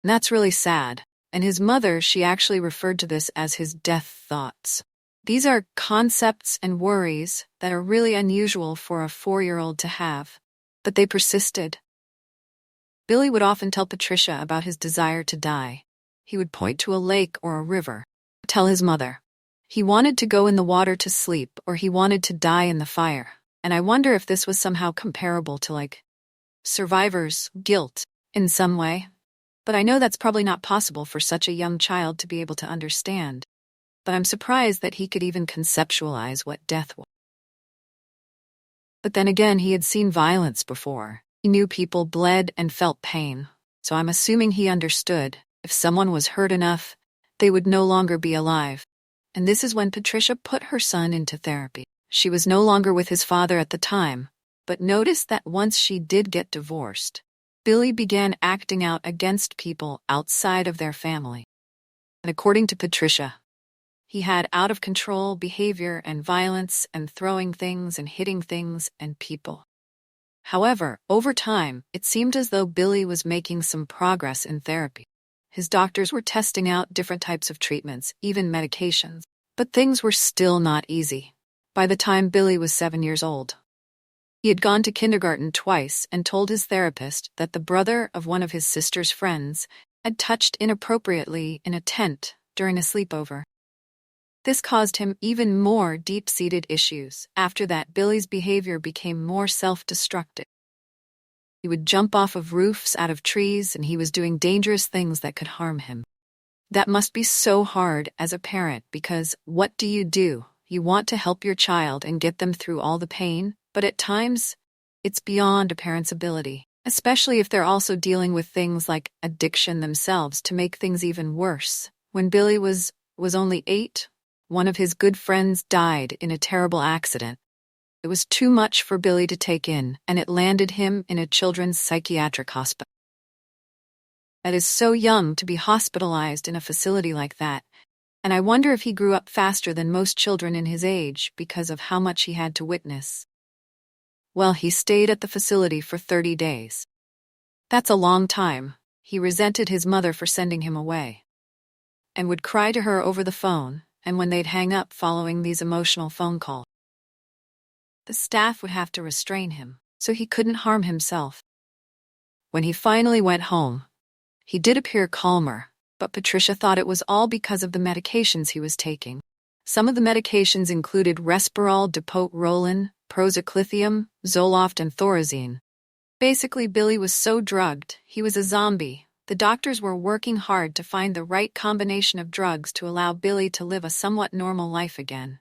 And that's really sad. And his mother, she actually referred to this as his death thoughts. These are concepts and worries that are really unusual for a 4-year-old to have, but they persisted. Billy would often tell Patricia about his desire to die. He would point to a lake or a river, tell his mother. He wanted to go in the water to sleep, or he wanted to die in the fire. And I wonder if this was somehow comparable to, like, survivor's guilt in some way. But I know that's probably not possible for such a young child to be able to understand. But I'm surprised that he could even conceptualize what death was. But then again, he had seen violence before. He knew people bled and felt pain. So I'm assuming he understood if someone was hurt enough, they would no longer be alive. And this is when Patricia put her son into therapy. She was no longer with his father at the time, but notice that once she did get divorced, Billy began acting out against people outside of their family. And according to Patricia, he had out-of-control behavior and violence and throwing things and hitting things and people. However, over time, it seemed as though Billy was making some progress in therapy. His doctors were testing out different types of treatments, even medications. But things were still not easy. By the time Billy was 7 years old, he had gone to kindergarten twice and told his therapist that the brother of one of his sister's friends had touched inappropriately in a tent during a sleepover. This caused him even more deep-seated issues. After that, Billy's behavior became more self-destructive. He would jump off of roofs, out of trees, and he was doing dangerous things that could harm him. That must be so hard as a parent because what do? You want to help your child and get them through all the pain, but at times, it's beyond a parent's ability, especially if they're also dealing with things like addiction themselves to make things even worse. When Billy was only 8, one of his good friends died in a terrible accident. It was too much for Billy to take in, and it landed him in a children's psychiatric hospital. That is so young to be hospitalized in a facility like that, and I wonder if he grew up faster than most children in his age because of how much he had to witness. Well, he stayed at the facility for 30 days. That's a long time. He resented his mother for sending him away, and would cry to her over the phone, and when they'd hang up following these emotional phone calls, the staff would have to restrain him, so he couldn't harm himself. When he finally went home, he did appear calmer, but Patricia thought it was all because of the medications he was taking. Some of the medications included Resperol, Depotrolin, Prozaclithium, Zoloft, and Thorazine. Basically, Billy was so drugged, he was a zombie. The doctors were working hard to find the right combination of drugs to allow Billy to live a somewhat normal life again.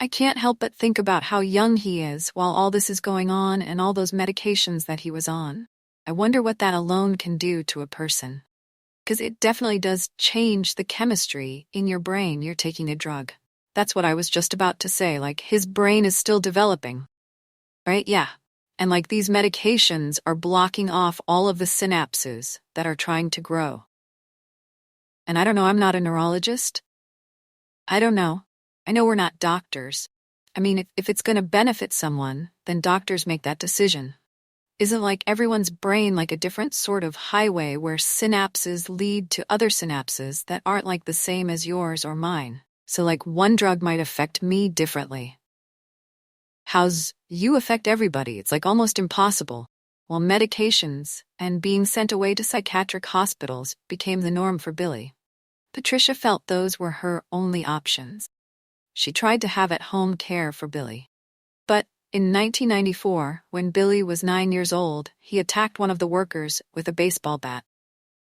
I can't help but think about how young he is while all this is going on and all those medications that he was on. I wonder what that alone can do to a person. Because it definitely does change the chemistry in your brain. You're taking a drug. That's what I was just about to say, like his brain is still developing. Right? Yeah. And like these medications are blocking off all of the synapses that are trying to grow. And I don't know, I'm not a neurologist. I don't know. I know we're not doctors. I mean, if it's going to benefit someone, then doctors make that decision. Isn't like everyone's brain like a different sort of highway where synapses lead to other synapses that aren't like the same as yours or mine? So like one drug might affect me differently. How's you affect everybody? It's like almost impossible. While medications and being sent away to psychiatric hospitals became the norm for Billy, Patricia felt those were her only options. She tried to have at-home care for Billy. But in 1994, when Billy was 9 years old, he attacked one of the workers with a baseball bat.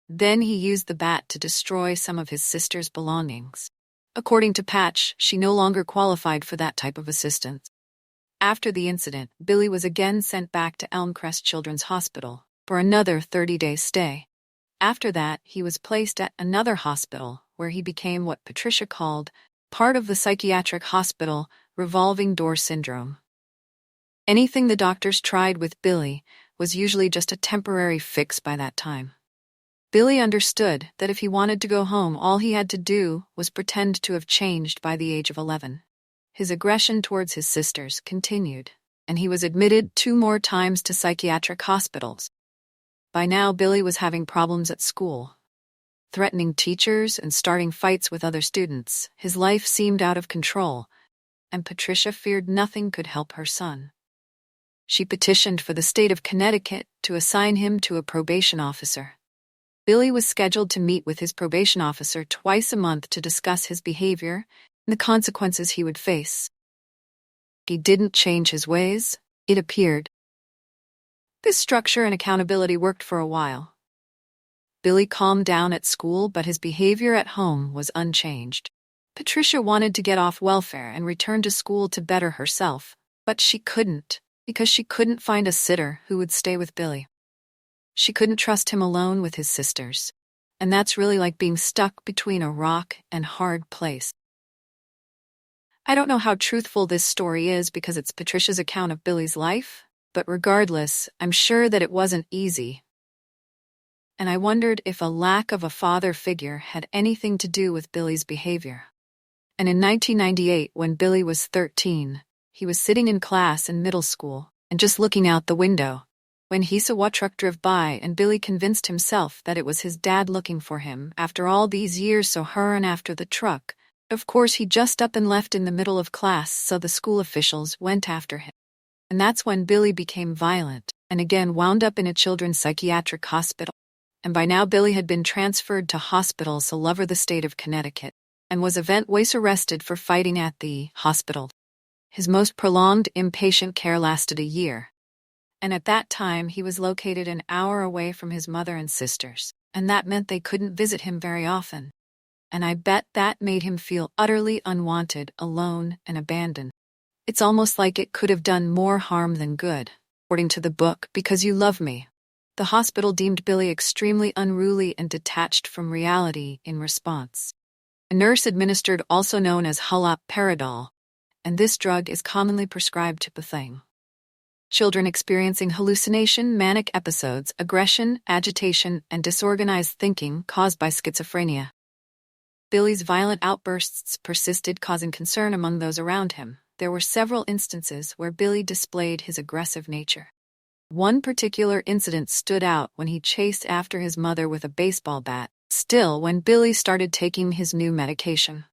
Then he used the bat to destroy some of his sister's belongings. According to Patch, she no longer qualified for that type of assistance. After the incident, Billy was again sent back to Elmcrest Children's Hospital for another 30-day stay. After that, he was placed at another hospital where he became what Patricia called part of the psychiatric hospital revolving door syndrome. Anything the doctors tried with Billy was usually just a temporary fix by that time. Billy understood that if he wanted to go home, all he had to do was pretend to have changed by the age of 11. His aggression towards his sisters continued, and he was admitted 2 more times to psychiatric hospitals. By now, Billy was having problems at school, threatening teachers and starting fights with other students. His life seemed out of control, and Patricia feared nothing could help her son. She petitioned for the state of Connecticut to assign him to a probation officer. Billy was scheduled to meet with his probation officer twice a month to discuss his behavior and the consequences he would face. He didn't change his ways, it appeared. This structure and accountability worked for a while. Billy calmed down at school, but his behavior at home was unchanged. Patricia wanted to get off welfare and return to school to better herself, but she couldn't, because she couldn't find a sitter who would stay with Billy. She couldn't trust him alone with his sisters, and that's really like being stuck between a rock and hard place. I don't know how truthful this story is because it's Patricia's account of Billy's life, but regardless, I'm sure that it wasn't easy. And I wondered if a lack of a father figure had anything to do with Billy's behavior. And in 1998, when Billy was 13, he was sitting in class in middle school and just looking out the window when he saw a truck drive by, and Billy convinced himself that it was his dad looking for him after all these years. So and after the truck, of course, he just up and left in the middle of class, so the school officials went after him. And that's when Billy became violent and again wound up in a children's psychiatric hospital. And by now Billy had been transferred to hospital Sullivan, the state of Connecticut, and was eventually arrested for fighting at the hospital. His most prolonged inpatient care lasted a year. And at that time he was located an hour away from his mother and sisters, and that meant they couldn't visit him very often. And I bet that made him feel utterly unwanted, alone, and abandoned. It's almost like it could have done more harm than good, according to the book, Because You Love Me. The hospital deemed Billy extremely unruly and detached from reality in response. A nurse administered also known as haloperidol, and this drug is commonly prescribed to Bethany. Children experiencing hallucination, manic episodes, aggression, agitation, and disorganized thinking caused by schizophrenia. Billy's violent outbursts persisted, causing concern among those around him. There were several instances where Billy displayed his aggressive nature. One particular incident stood out when he chased after his mother with a baseball bat. Still, when Billy started taking his new medication,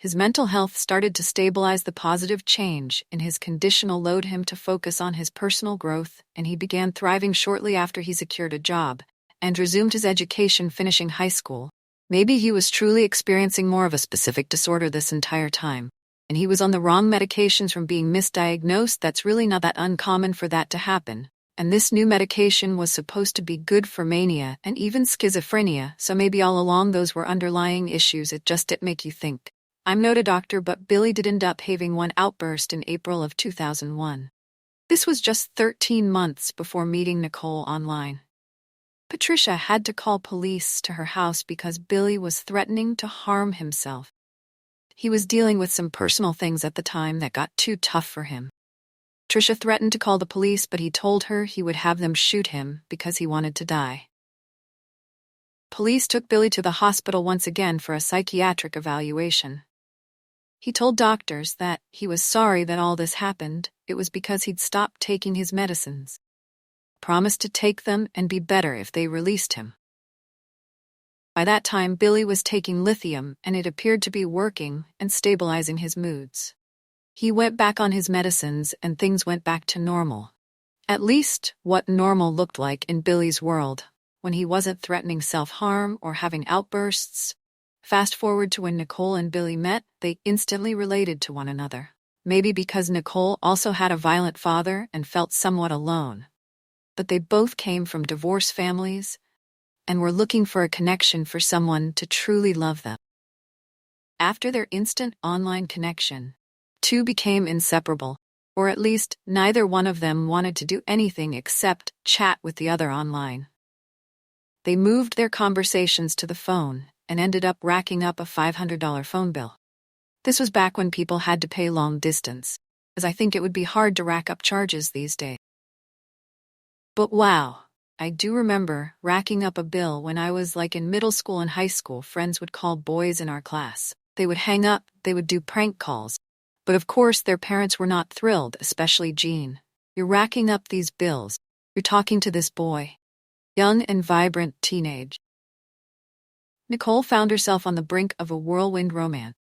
his mental health started to stabilize. The positive change in his condition allowed him to focus on his personal growth, and he began thriving shortly after he secured a job and resumed his education, finishing high school. Maybe he was truly experiencing more of a specific disorder this entire time, and he was on the wrong medications from being misdiagnosed. That's really not that uncommon for that to happen. And this new medication was supposed to be good for mania and even schizophrenia, so maybe all along those were underlying issues. It just didn't make you think. I'm not a doctor, but Billy did end up having one outburst in April of 2001. This was just 13 months before meeting Nicole online. Patricia had to call police to her house because Billy was threatening to harm himself. He was dealing with some personal things at the time that got too tough for him. Patricia threatened to call the police, but he told her he would have them shoot him because he wanted to die. Police took Billy to the hospital once again for a psychiatric evaluation. He told doctors that he was sorry that all this happened. It was because he'd stopped taking his medicines. Promised to take them and be better if they released him. By that time, Billy was taking lithium, and it appeared to be working and stabilizing his moods. He went back on his medicines and things went back to normal. At least, what normal looked like in Billy's world, when he wasn't threatening self-harm or having outbursts. Fast forward to when Nicole and Billy met, they instantly related to one another. Maybe because Nicole also had a violent father and felt somewhat alone. But they both came from divorced families and were looking for a connection, for someone to truly love them. After their instant online connection, two became inseparable, or at least neither one of them wanted to do anything except chat with the other online. They moved their conversations to the phone and ended up racking up a $500 phone bill. This was back when people had to pay long distance, as I think it would be hard to rack up charges these days. But wow, I do remember racking up a bill when I was like in middle school and high school. Friends would call boys in our class. They would hang up, they would do prank calls. But of course their parents were not thrilled, especially Jeanne. You're racking up these bills. You're talking to this boy. Young and vibrant teenage. Nicole found herself on the brink of a whirlwind romance.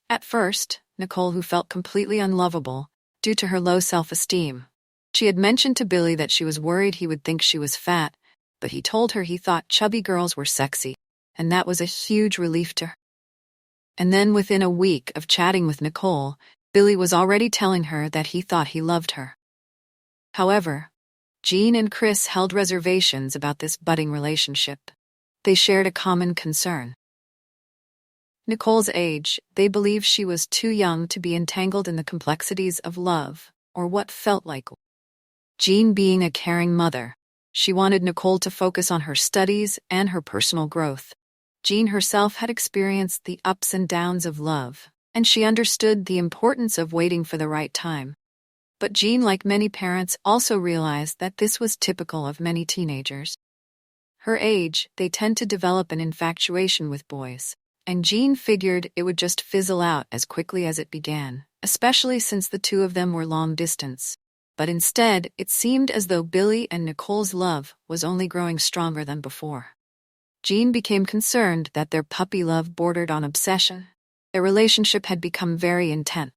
At first, Nicole, who felt completely unlovable due to her low self-esteem. She had mentioned to Billy that she was worried he would think she was fat, but he told her he thought chubby girls were sexy, and that was a huge relief to her. And then within a week of chatting with Nicole, Billy was already telling her that he thought he loved her. However, Jeanne and Chris held reservations about this budding relationship. They shared a common concern. Nicole's age. They believed she was too young to be entangled in the complexities of love, or what felt like. Jeanne being a caring mother, she wanted Nicole to focus on her studies and her personal growth. Jeanne herself had experienced the ups and downs of love, and she understood the importance of waiting for the right time. But Jeanne, like many parents, also realized that this was typical of many teenagers. Her age, they tend to develop an infatuation with boys, and Jeanne figured it would just fizzle out as quickly as it began, especially since the two of them were long distance. But instead, it seemed as though Billy and Nicole's love was only growing stronger than before. Jeanne became concerned that their puppy love bordered on obsession. Their relationship had become very intense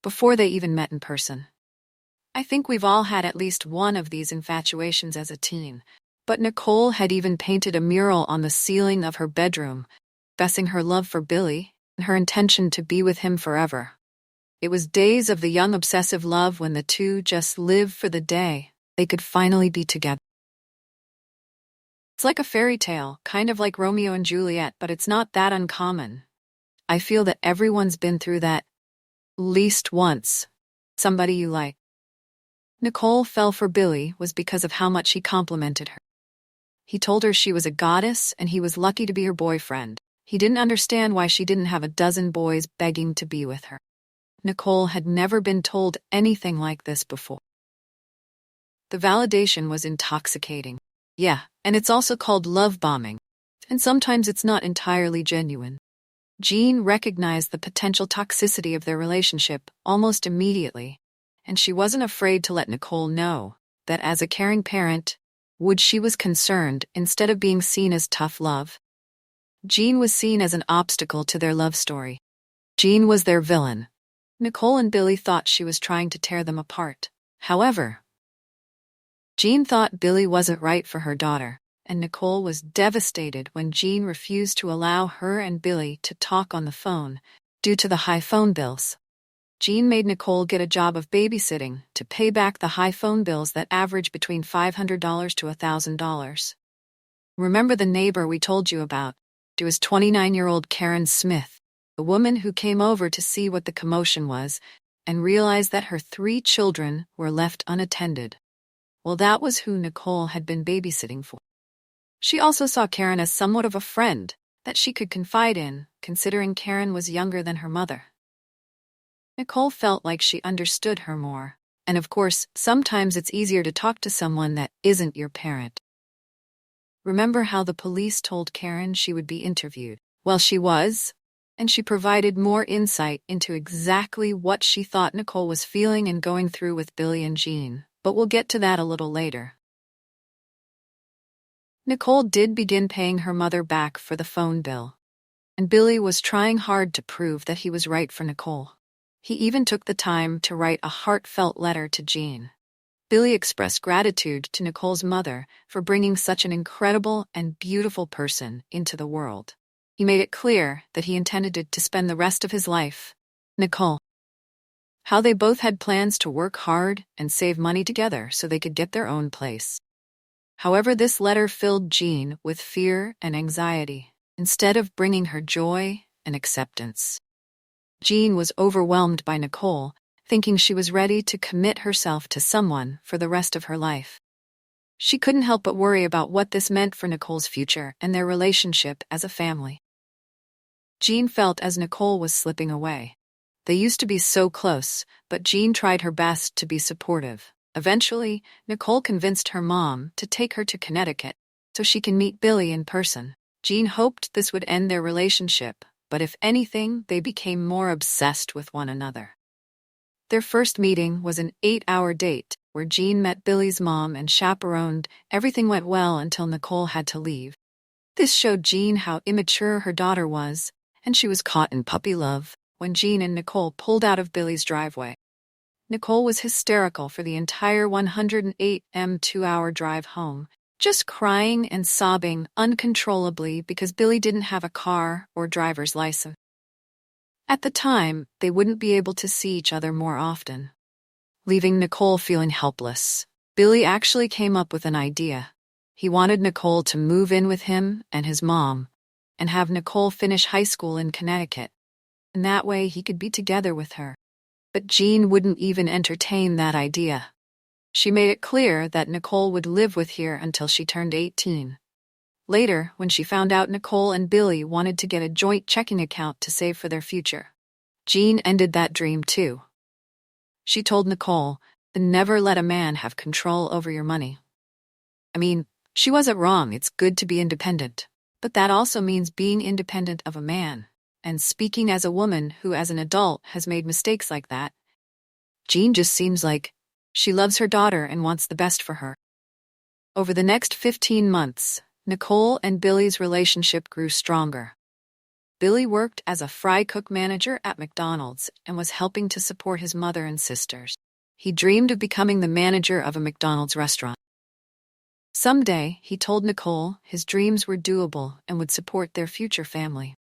before they even met in person. I think we've all had at least one of these infatuations as a teen, but Nicole had even painted a mural on the ceiling of her bedroom, confessing her love for Billy and her intention to be with him forever. It was days of the young obsessive love when the two just lived for the day they could finally be together. It's like a fairy tale, kind of like Romeo and Juliet, but it's not that uncommon. I feel that everyone's been through that at least once. Somebody you like. Nicole fell for Billy was because of how much he complimented her. He told her she was a goddess and he was lucky to be her boyfriend. He didn't understand why she didn't have a dozen boys begging to be with her. Nicole had never been told anything like this before. The validation was intoxicating. Yeah, and it's also called love bombing. And sometimes it's not entirely genuine. Jeanne recognized the potential toxicity of their relationship almost immediately, and she wasn't afraid to let Nicole know that as a caring parent, she was concerned instead of being seen as tough love. Jeanne was seen as an obstacle to their love story. Jeanne was their villain. Nicole and Billy thought she was trying to tear them apart. However, Jeanne thought Billy wasn't right for her daughter, and Nicole was devastated when Jeanne refused to allow her and Billy to talk on the phone due to the high phone bills. Jeanne made Nicole get a job of babysitting to pay back the high phone bills that average between $500 to $1,000. Remember the neighbor we told you about? It was 29-year-old Karen Smith, the woman who came over to see what the commotion was and realized that her 3 children were left unattended. Well, that was who Nicole had been babysitting for. She also saw Karen as somewhat of a friend that she could confide in, considering Karen was younger than her mother. Nicole felt like she understood her more, and of course, sometimes it's easier to talk to someone that isn't your parent. Remember how the police told Karen she would be interviewed? Well, she was, and she provided more insight into exactly what she thought Nicole was feeling and going through with Billy and Jeanne, but we'll get to that a little later. Nicole did begin paying her mother back for the phone bill, and Billy was trying hard to prove that he was right for Nicole. He even took the time to write a heartfelt letter to Jeanne. Billy expressed gratitude to Nicole's mother for bringing such an incredible and beautiful person into the world. He made it clear that he intended to spend the rest of his life with Nicole. How they both had plans to work hard and save money together so they could get their own place. However, this letter filled Jeanne with fear and anxiety, instead of bringing her joy and acceptance. Jeanne was overwhelmed by Nicole, thinking she was ready to commit herself to someone for the rest of her life. She couldn't help but worry about what this meant for Nicole's future and their relationship as a family. Jeanne felt as Nicole was slipping away. They used to be so close, but Jeanne tried her best to be supportive. Eventually, Nicole convinced her mom to take her to Connecticut so she can meet Billy in person. Jeanne hoped this would end their relationship, but if anything, they became more obsessed with one another. Their first meeting was an 8-hour date where Jeanne met Billy's mom and chaperoned. Everything went well until Nicole had to leave. This showed Jeanne how immature her daughter was, and she was caught in puppy love when Jeanne and Nicole pulled out of Billy's driveway. Nicole was hysterical for the entire 108 m 2-hour drive home. just crying and sobbing uncontrollably because Billy didn't have a car or driver's license. At the time, they wouldn't be able to see each other more often, leaving Nicole feeling helpless. Billy actually came up with an idea. He wanted Nicole to move in with him and his mom, and have Nicole finish high school in Connecticut, and that way he could be together with her. But Jeanne wouldn't even entertain that idea. She made it clear that Nicole would live with her until she turned 18. Later, when she found out Nicole and Billy wanted to get a joint checking account to save for their future, Jeanne ended that dream too. She told Nicole to never let a man have control over your money. I mean, she wasn't wrong, it's good to be independent, but that also means being independent of a man. And speaking as a woman who as an adult has made mistakes like that, Jeanne just seems like she loves her daughter and wants the best for her. Over the next 15 months, Nicole and Billy's relationship grew stronger. Billy worked as a fry cook manager at McDonald's and was helping to support his mother and sisters. He dreamed of becoming the manager of a McDonald's restaurant. Someday, he told Nicole his dreams were doable and would support their future family.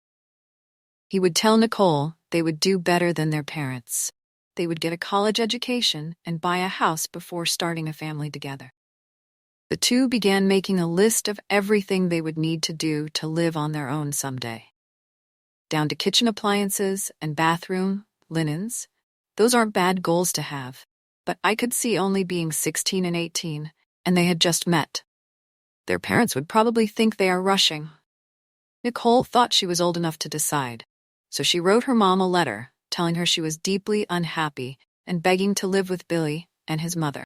He would tell Nicole they would do better than their parents. They would get a college education and buy a house before starting a family together. The two began making a list of everything they would need to do to live on their own someday. Down to kitchen appliances and bathroom, linens. Those aren't bad goals to have, but I could see only being 16 and 18, and they had just met. Their parents would probably think they are rushing. Nicole thought she was old enough to decide, so she wrote her mom a letter telling her she was deeply unhappy and begging to live with Billy and his mother.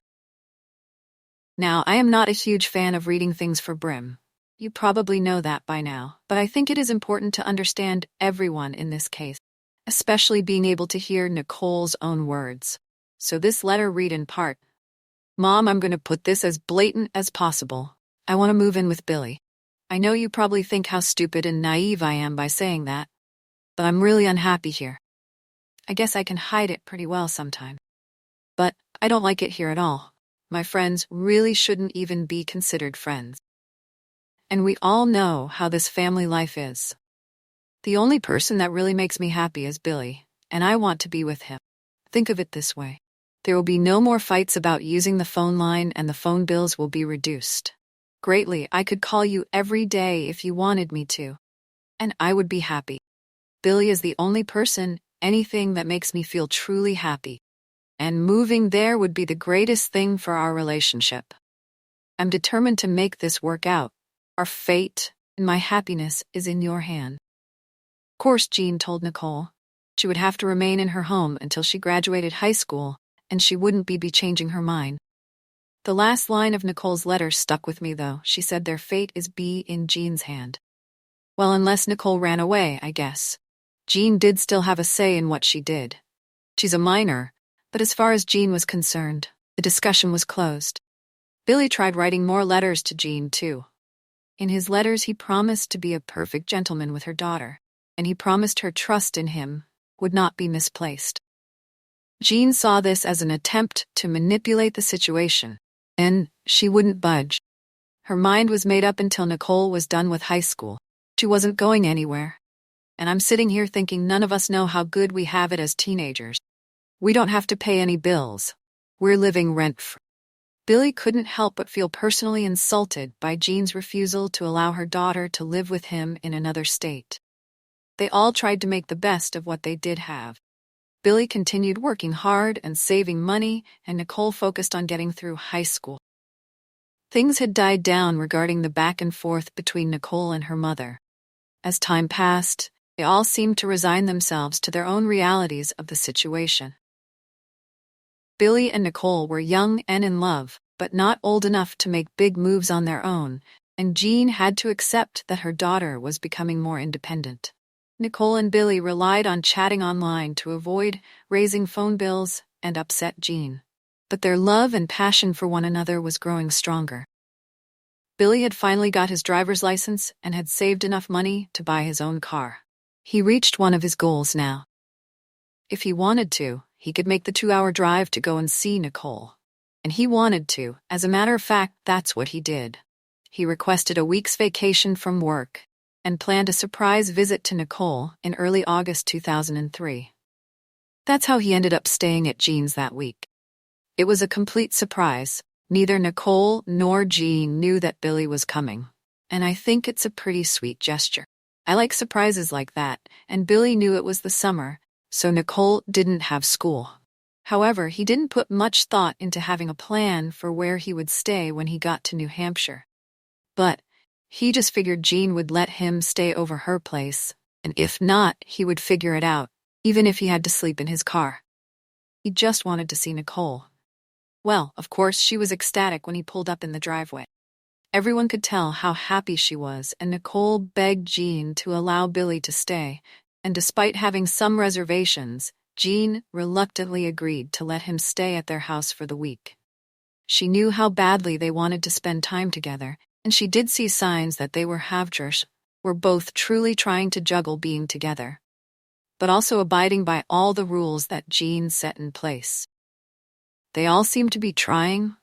Now, I am not a huge fan of reading things for Brim. You probably know that by now, but I think it is important to understand everyone in this case, especially being able to hear Nicole's own words. So this letter read in part, "Mom, I'm going to put this as blatant as possible. I want to move in with Billy. I know you probably think how stupid and naive I am by saying that, but I'm really unhappy here. I guess I can hide it pretty well sometimes. But I don't like it here at all. My friends really shouldn't even be considered friends. And we all know how this family life is. The only person that really makes me happy is Billy, and I want to be with him. Think of it this way. There will be no more fights about using the phone line, and the phone bills will be reduced greatly. I could call you every day if you wanted me to, and I would be happy. Billy is the only person, anything that makes me feel truly happy. And moving there would be the greatest thing for our relationship. I'm determined to make this work out. Our fate and my happiness is in your hand." Of course, Jeanne told Nicole she would have to remain in her home until she graduated high school, and she wouldn't be changing her mind. The last line of Nicole's letter stuck with me, though. She said their fate is in Jeanne's hand. Well, unless Nicole ran away, I guess. Jeanne did still have a say in what she did. She's a minor, but as far as Jeanne was concerned, the discussion was closed. Billy tried writing more letters to Jeanne, too. In his letters, he promised to be a perfect gentleman with her daughter, and he promised her trust in him would not be misplaced. Jeanne saw this as an attempt to manipulate the situation, and she wouldn't budge. Her mind was made up until Nicole was done with high school. She wasn't going anywhere. And I'm sitting here thinking none of us know how good we have it as teenagers. We don't have to pay any bills. We're living rent-free. Billy couldn't help but feel personally insulted by Jeanne's refusal to allow her daughter to live with him in another state. They all tried to make the best of what they did have. Billy continued working hard and saving money, and Nicole focused on getting through high school. Things had died down regarding the back and forth between Nicole and her mother. As time passed, they all seemed to resign themselves to their own realities of the situation. Billy and Nicole were young and in love, but not old enough to make big moves on their own, and Jeanne had to accept that her daughter was becoming more independent. Nicole and Billy relied on chatting online to avoid raising phone bills and upset Jeanne, but their love and passion for one another was growing stronger. Billy had finally got his driver's license and had saved enough money to buy his own car. He reached one of his goals now. If he wanted to, he could make the 2-hour drive to go and see Nicole. And he wanted to. As a matter of fact, that's what he did. he requested a week's vacation from work and planned a surprise visit to Nicole in early August 2003. That's how he ended up staying at Jeanne's that week. It was a complete surprise. Neither Nicole nor Jeanne knew that Billy was coming, and I think it's a pretty sweet gesture. I like surprises like that, and Billy knew it was the summer, so Nicole didn't have school. However, he didn't put much thought into having a plan for where he would stay when he got to New Hampshire. But he just figured Jeanne would let him stay over her place, and if not, he would figure it out, even if he had to sleep in his car. He just wanted to see Nicole. Well, of course, she was ecstatic when he pulled up in the driveway. Everyone could tell how happy she was, and Nicole begged Jeanne to allow Billy to stay, and despite having some reservations, Jeanne reluctantly agreed to let him stay at their house for the week. She knew how badly they wanted to spend time together, and she did see signs that they were both truly trying to juggle being together, but also abiding by all the rules that Jeanne set in place. They all seemed to be trying,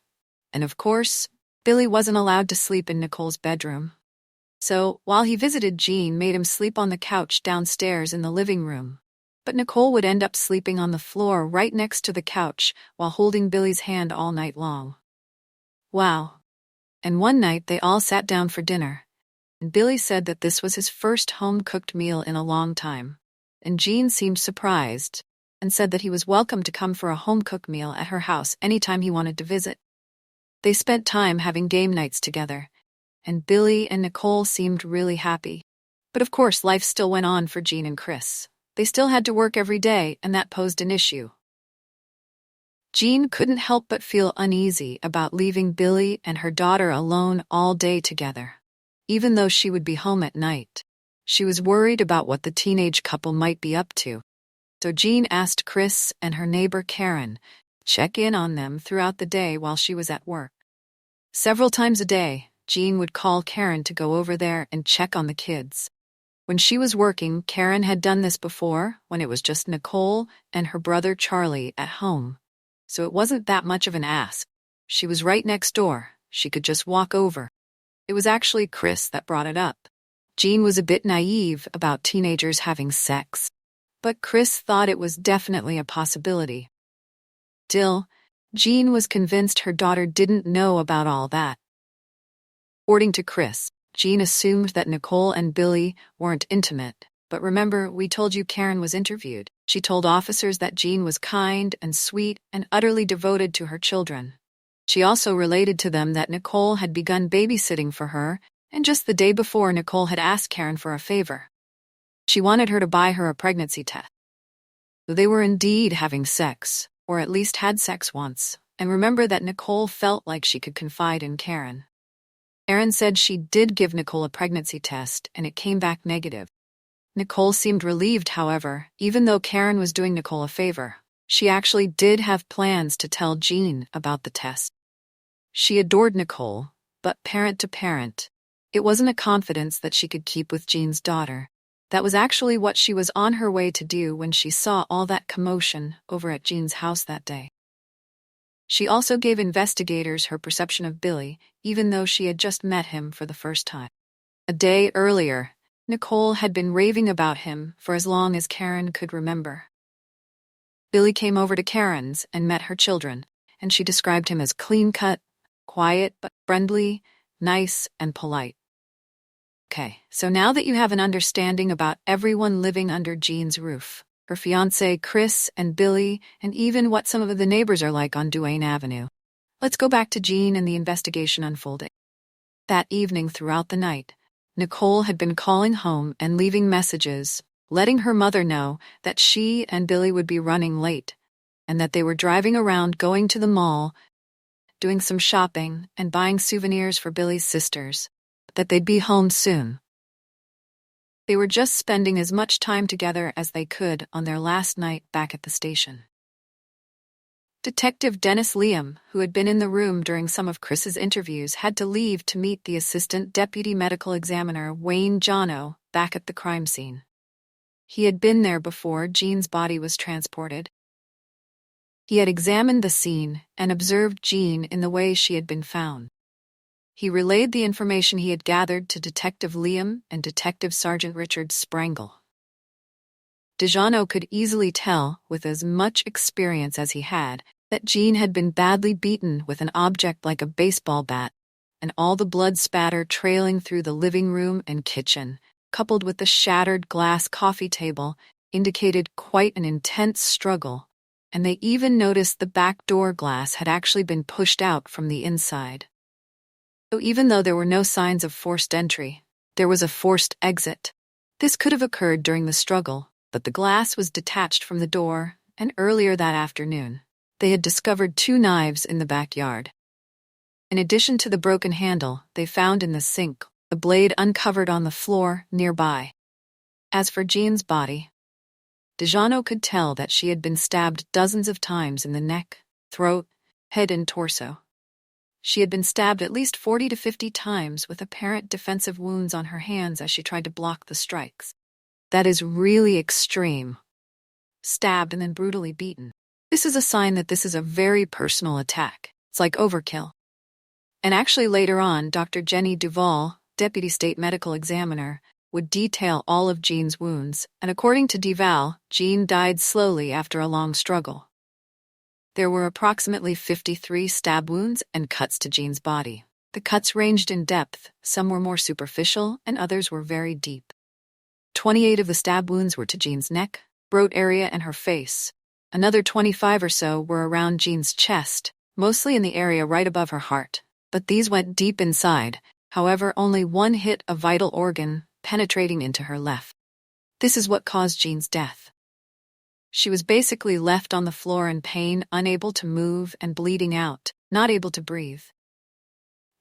and of course, Billy wasn't allowed to sleep in Nicole's bedroom. So, while he visited, Jeanne made him sleep on the couch downstairs in the living room. But Nicole would end up sleeping on the floor right next to the couch while holding Billy's hand all night long. Wow. And one night they all sat down for dinner, and Billy said that this was his first home-cooked meal in a long time. And Jeanne seemed surprised and said that he was welcome to come for a home-cooked meal at her house anytime he wanted to visit. They spent time having game nights together, and Billy and Nicole seemed really happy. But of course, life still went on for Jeanne and Chris. They still had to work every day, and that posed an issue. Jeanne couldn't help but feel uneasy about leaving Billy and her daughter alone all day together. Even though she would be home at night, she was worried about what the teenage couple might be up to. So Jeanne asked Chris and her neighbor Karen to check in on them throughout the day while she was at work. Several times a day, Jeanne would call Karen to go over there and check on the kids. When she was working, Karen had done this before when it was just Nicole and her brother Charlie at home. So it wasn't that much of an ask. She was right next door. She could just walk over. It was actually Chris that brought it up. Jeanne was a bit naive about teenagers having sex, but Chris thought it was definitely a possibility. Still, Jeanne was convinced her daughter didn't know about all that. According to Chris, Jeanne assumed that Nicole and Billy weren't intimate, but remember, we told you Karen was interviewed. She told officers that Jeanne was kind and sweet and utterly devoted to her children. She also related to them that Nicole had begun babysitting for her, and just the day before, Nicole had asked Karen for a favor. She wanted her to buy her a pregnancy test. They were indeed having sex, or at least had sex once, and remember that Nicole felt like she could confide in Karen. Karen said she did give Nicole a pregnancy test, and it came back negative. Nicole seemed relieved, however, even though Karen was doing Nicole a favor. She actually did have plans to tell Jeanne about the test. She adored Nicole, but parent to parent, it wasn't a confidence that she could keep with Jeanne's daughter. That was actually what she was on her way to do when she saw all that commotion over at Jeanne's house that day. She also gave investigators her perception of Billy, even though she had just met him for the first time. A day earlier, Nicole had been raving about him for as long as Karen could remember. Billy came over to Karen's and met her children, and she described him as clean-cut, quiet but friendly, nice, and polite. Okay, so now that you have an understanding about everyone living under Jeanne's roof, her fiancé Chris and Billy, and even what some of the neighbors are like on Duane Avenue, let's go back to Jeanne and the investigation unfolding. That evening throughout the night, Nicole had been calling home and leaving messages, letting her mother know that she and Billy would be running late, and that they were driving around going to the mall, doing some shopping, and buying souvenirs for Billy's sisters, that they'd be home soon. They were just spending as much time together as they could on their last night back at the station. Detective Dennis Liam, who had been in the room during some of Chris's interviews, had to leave to meet the Assistant Deputy Medical Examiner Wayne Jono back at the crime scene. He had been there before Jeanne's body was transported. He had examined the scene and observed Jeanne in the way she had been found. He relayed the information he had gathered to Detective Liam and Detective Sergeant Richard Sprangle. Jean could easily tell, with as much experience as he had, that Jeanne had been badly beaten with an object like a baseball bat, and all the blood spatter trailing through the living room and kitchen, coupled with the shattered glass coffee table, indicated quite an intense struggle, and they even noticed the back door glass had actually been pushed out from the inside. So even though there were no signs of forced entry, there was a forced exit. This could have occurred during the struggle, but the glass was detached from the door, and earlier that afternoon, they had discovered 2 knives in the backyard. In addition to the broken handle, they found in the sink a blade uncovered on the floor nearby. As for Jeanne's body, Jean could tell that she had been stabbed dozens of times in the neck, throat, head, and torso. She had been stabbed at least 40 to 50 times with apparent defensive wounds on her hands as she tried to block the strikes. That is really extreme. Stabbed and then brutally beaten. This is a sign that this is a very personal attack. It's like overkill. And actually later on, Dr. Jenny Duval, Deputy State Medical Examiner, would detail all of Jeanne's wounds, and according to Duval, Jeanne died slowly after a long struggle. There were approximately 53 stab wounds and cuts to Jeanne's body. The cuts ranged in depth, some were more superficial and others were very deep. 28 of the stab wounds were to Jeanne's neck, throat area, and her face. Another 25 or so were around Jeanne's chest, mostly in the area right above her heart, but these went deep inside. However, only one hit a vital organ, penetrating into her left. This is what caused Jeanne's death. She was basically left on the floor in pain, unable to move and bleeding out, not able to breathe.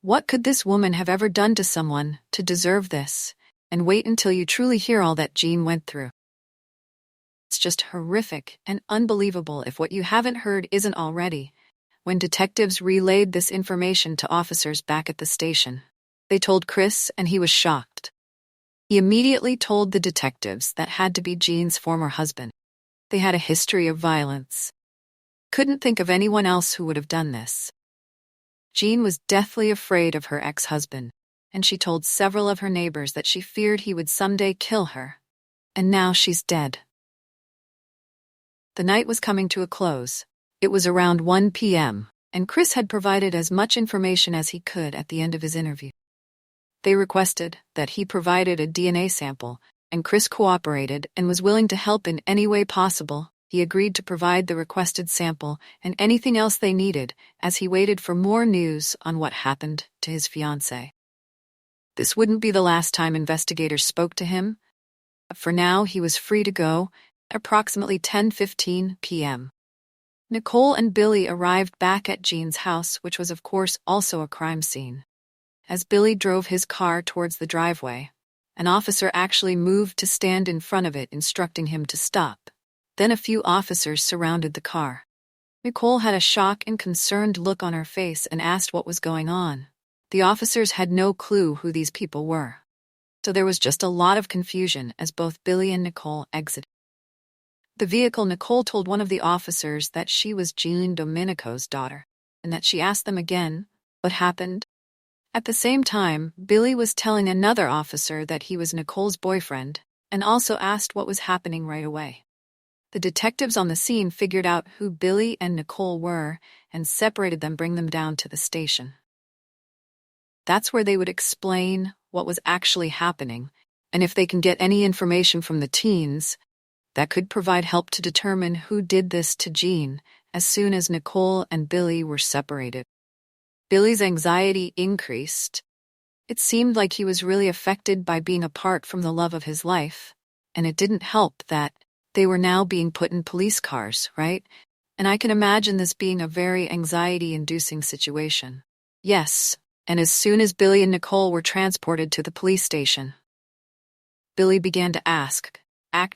What could this woman have ever done to someone to deserve this? And wait until you truly hear all that Jeanne went through. It's just horrific and unbelievable if what you haven't heard isn't already. When detectives relayed this information to officers back at the station, they told Chris, and he was shocked. He immediately told the detectives that had to be Jeanne's former husband. They had a history of violence. Couldn't think of anyone else who would have done this. Jeanne was deathly afraid of her ex-husband, and she told several of her neighbors that she feared he would someday kill her. And now she's dead. The night was coming to a close. It was around 1 p.m., and Chris had provided as much information as he could at the end of his interview. They requested that he provided a DNA sample, and Chris cooperated and was willing to help in any way possible. He agreed to provide the requested sample and anything else they needed as he waited for more news on what happened to his fiancée. This wouldn't be the last time investigators spoke to him. For now, he was free to go at approximately 10:15 p.m. Nicole and Billy arrived back at Jeanne's house, which was of course also a crime scene. As Billy drove his car towards the driveway, an officer actually moved to stand in front of it, instructing him to stop. Then a few officers surrounded the car. Nicole had a shocked and concerned look on her face and asked what was going on. The officers had no clue who these people were. So there was just a lot of confusion as both Billy and Nicole exited the vehicle. Nicole told one of the officers that she was Jean Dominico's daughter, and that she asked them again what happened. At the same time, Billy was telling another officer that he was Nicole's boyfriend, and also asked what was happening right away. The detectives on the scene figured out who Billy and Nicole were and separated them, bring them down to the station. That's where they would explain what was actually happening, and if they can get any information from the teens, that could provide help to determine who did this to Jeanne as soon as Nicole and Billy were separated. Billy's anxiety increased. It seemed like he was really affected by being apart from the love of his life, and it didn't help that they were now being put in police cars, right? And I can imagine this being a very anxiety-inducing situation. Yes, and as soon as Billy and Nicole were transported to the police station, Billy began to act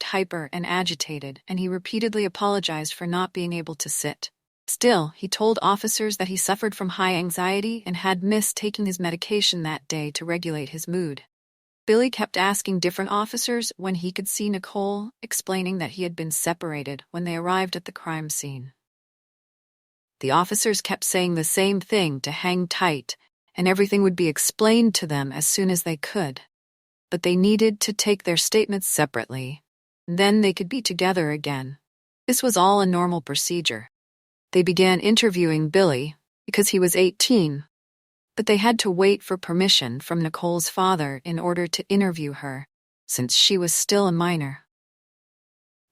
hyper and agitated, and he repeatedly apologized for not being able to sit. Still, he told officers that he suffered from high anxiety and had missed taking his medication that day to regulate his mood. Billy kept asking different officers when he could see Nicole, explaining that he had been separated when they arrived at the crime scene. The officers kept saying the same thing, to hang tight, and everything would be explained to them as soon as they could. But they needed to take their statements separately. Then they could be together again. This was all a normal procedure. They began interviewing Billy because he was 18, but they had to wait for permission from Nicole's father in order to interview her, since she was still a minor.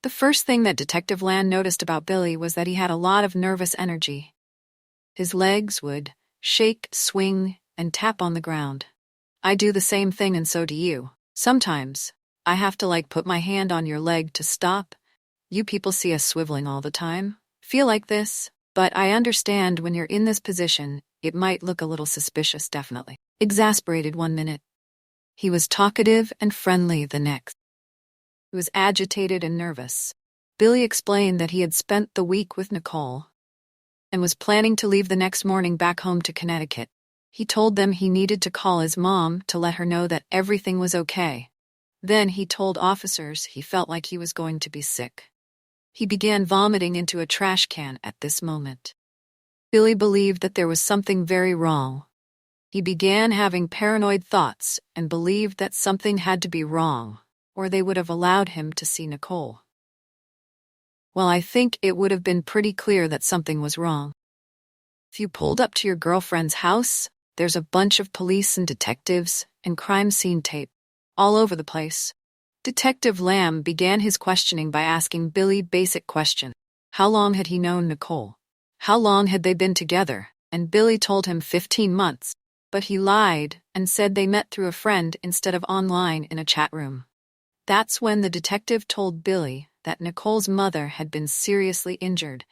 The first thing that Detective Land noticed about Billy was that he had a lot of nervous energy. His legs would shake, swing, and tap on the ground. I do the same thing, and so do you. Sometimes I have to put my hand on your leg to stop. You people see us swiveling all the time. Feel like this, but I understand when you're in this position, it might look a little suspicious, definitely. Exasperated 1 minute. He was talkative and friendly the next. He was agitated and nervous. Billy explained that he had spent the week with Nicole and was planning to leave the next morning back home to Connecticut. He told them he needed to call his mom to let her know that everything was okay. Then he told officers he felt like he was going to be sick. He began vomiting into a trash can at this moment. Billy believed that there was something very wrong. He began having paranoid thoughts and believed that something had to be wrong, or they would have allowed him to see Nicole. Well, I think it would have been pretty clear that something was wrong. If you pulled up to your girlfriend's house, there's a bunch of police and detectives and crime scene tape all over the place. Detective Lamb began his questioning by asking Billy basic questions. How long had he known Nicole? How long had they been together? And Billy told him 15 months, but he lied and said they met through a friend instead of online in a chat room. That's when the detective told Billy that Nicole's mother had been seriously injured,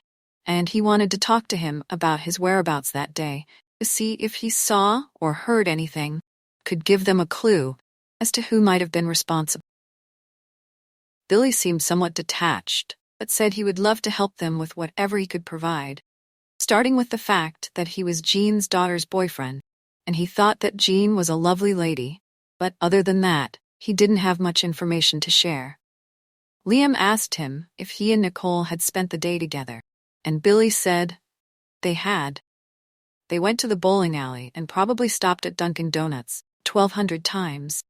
and he wanted to talk to him about his whereabouts that day to see if he saw or heard anything, could give them a clue as to who might have been responsible. Billy seemed somewhat detached, but said he would love to help them with whatever he could provide, starting with the fact that he was Jean's daughter's boyfriend, and he thought that Jeanne was a lovely lady, but other than that, he didn't have much information to share. Liam asked him if he and Nicole had spent the day together, and Billy said they had. They went to the bowling alley and probably stopped at Dunkin' Donuts 1,200 times.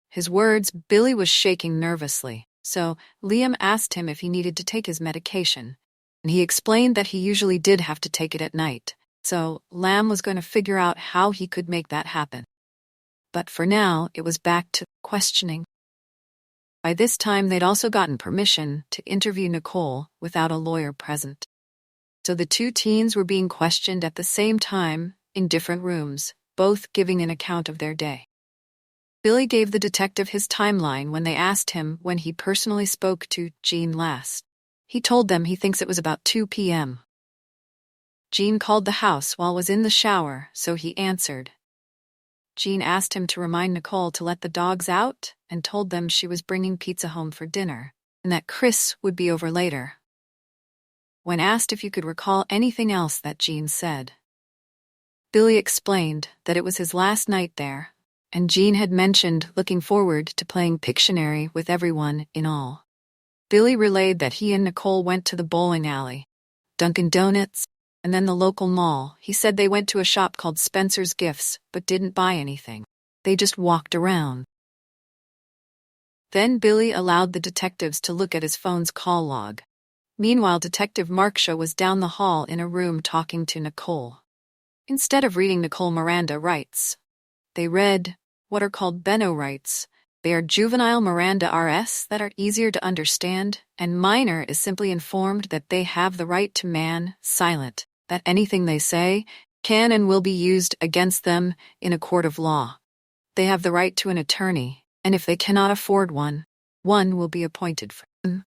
His words, Billy was shaking nervously, so Liam asked him if he needed to take his medication, and he explained that he usually did have to take it at night, so Lamb was going to figure out how he could make that happen. But for now, it was back to questioning. By this time, they'd also gotten permission to interview Nicole without a lawyer present. So the two teens were being questioned at the same time in different rooms, both giving an account of their day. Billy gave the detective his timeline when they asked him when he personally spoke to Jeanne last. He told them he thinks it was about 2 p.m. Jeanne called the house while was in the shower, so he answered. Jeanne asked him to remind Nicole to let the dogs out and told them she was bringing pizza home for dinner and that Chris would be over later. When asked if you could recall anything else that Jeanne said, Billy explained that it was his last night there, and Jeanne had mentioned looking forward to playing Pictionary with everyone in all. Billy relayed that he and Nicole went to the bowling alley, Dunkin' Donuts, and then the local mall. He said they went to a shop called Spencer's Gifts but didn't buy anything. They just walked around. Then Billy allowed the detectives to look at his phone's call log. Meanwhile, Detective Markshaw was down the hall in a room talking to Nicole. Instead of reading Nicole Miranda rights, they read what are called Benno rights. They are juvenile Miranda RS that are easier to understand, and minor is simply informed that they have the right to man silent, that anything they say can and will be used against them in a court of law. They have the right to an attorney, and if they cannot afford one, one will be appointed for them.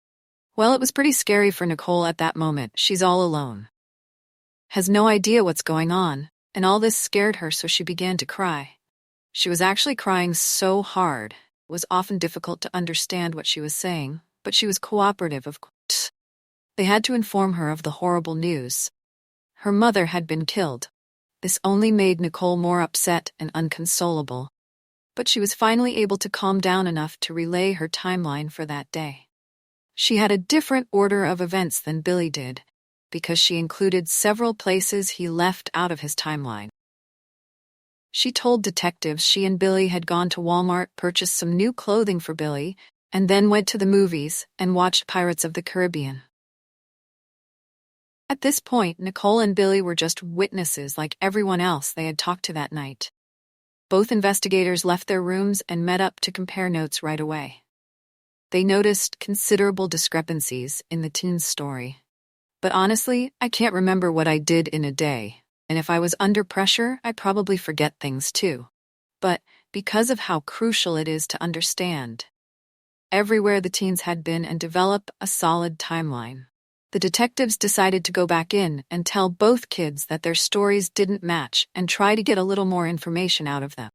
Well, it was pretty scary for Nicole at that moment. She's all alone. Has no idea what's going on, and all this scared her, so she began to cry. She was actually crying so hard, it was often difficult to understand what she was saying, but she was cooperative, of course. They had to inform her of the horrible news. Her mother had been killed. This only made Nicole more upset and unconsolable, but she was finally able to calm down enough to relay her timeline for that day. She had a different order of events than Billy did, because she included several places he left out of his timeline. She told detectives she and Billy had gone to Walmart, purchased some new clothing for Billy, and then went to the movies and watched Pirates of the Caribbean. At this point, Nicole and Billy were just witnesses like everyone else they had talked to that night. Both investigators left their rooms and met up to compare notes right away. They noticed considerable discrepancies in the teen's story. But honestly, I can't remember what I did in a day, and if I was under pressure, I'd probably forget things too. But because of how crucial it is to understand everywhere the teens had been and develop a solid timeline, the detectives decided to go back in and tell both kids that their stories didn't match and try to get a little more information out of them.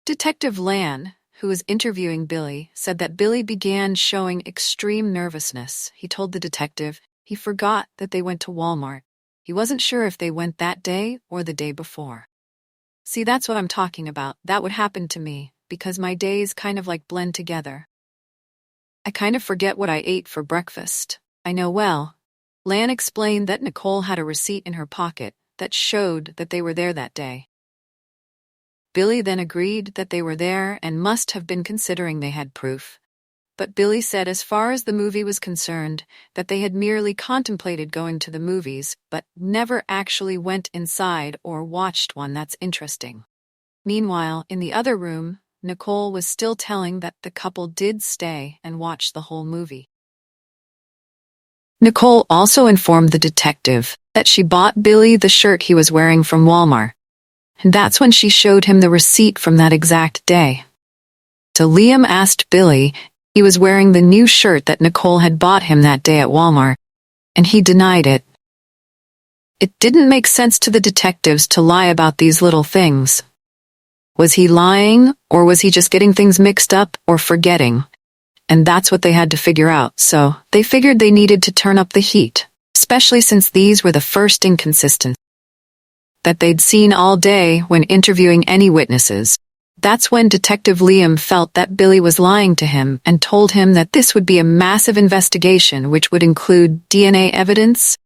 Detective Lan, who was interviewing Billy, said that Billy began showing extreme nervousness. He told the detective he forgot that they went to Walmart. He wasn't sure if they went that day or the day before. See, that's what I'm talking about. That would happen to me, because my days kind of like blend together. I kind of forget what I ate for breakfast. I know well. Lan explained that Nicole had a receipt in her pocket that showed that they were there that day. Billy then agreed that they were there and must have been considering they had proof. But Billy said as far as the movie was concerned, that they had merely contemplated going to the movies, but never actually went inside or watched one. That's interesting. Meanwhile, in the other room, Nicole was still telling that the couple did stay and watch the whole movie. Nicole also informed the detective that she bought Billy the shirt he was wearing from Walmart. And that's when she showed him the receipt from that exact day. So Liam asked Billy he was wearing the new shirt that Nicole had bought him that day at Walmart, and he denied it. It didn't make sense to the detectives to lie about these little things. Was he lying, or was he just getting things mixed up or forgetting? And that's what they had to figure out, so they figured they needed to turn up the heat, especially since these were the first inconsistencies that they'd seen all day when interviewing any witnesses. That's when Detective Liam felt that Billy was lying to him and told him that this would be a massive investigation which would include DNA evidence,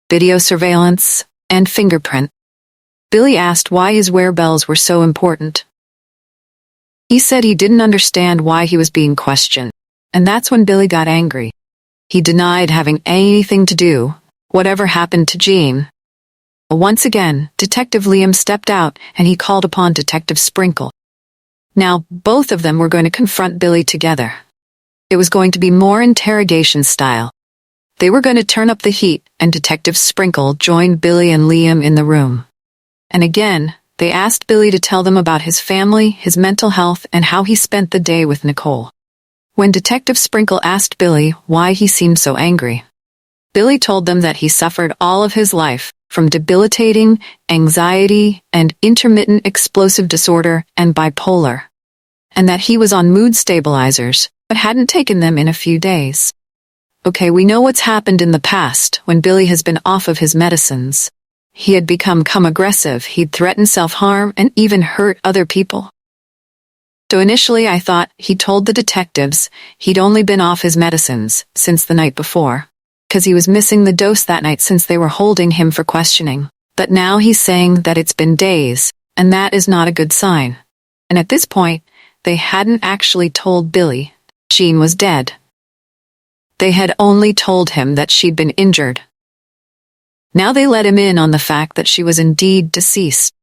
video surveillance, and fingerprint. Billy asked why his whereabouts were so important. He said he didn't understand why he was being questioned, and that's when Billy got angry. He denied having anything to do, whatever happened to Jeanne. Once again, Detective Liam stepped out and he called upon Detective Sprinkle. Now, both of them were going to confront Billy together. It was going to be more interrogation style. They were going to turn up the heat, and Detective Sprinkle joined Billy and Liam in the room. And again, they asked Billy to tell them about his family, his mental health, and how he spent the day with Nicole. When Detective Sprinkle asked Billy why he seemed so angry, Billy told them that he suffered all of his life from debilitating anxiety and intermittent explosive disorder and bipolar, and that he was on mood stabilizers but hadn't taken them in a few days. Okay, we know what's happened in the past when Billy has been off of his medicines. He had become aggressive, he'd threatened self-harm and even hurt other people. So initially I thought he told the detectives he'd only been off his medicines since the night before, because he was missing the dose that night since they were holding him for questioning. But now he's saying that it's been days, and that is not a good sign. And at this point, they hadn't actually told Billy Jeanne was dead. They had only told him that she'd been injured. Now they let him in on the fact that she was indeed deceased.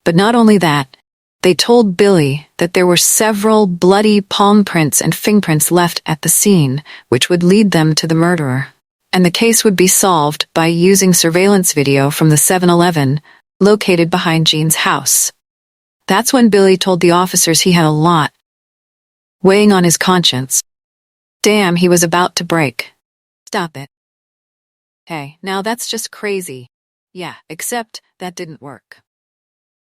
But not only that, they told Billy that there were several bloody palm prints and fingerprints left at the scene, which would lead them to the murderer. And the case would be solved by using surveillance video from the 7-Eleven located behind Jeanne's house. That's when Billy told the officers he had a lot weighing on his conscience. Damn, he was about to break. Stop it. Hey, now that's just crazy. Yeah, except that didn't work.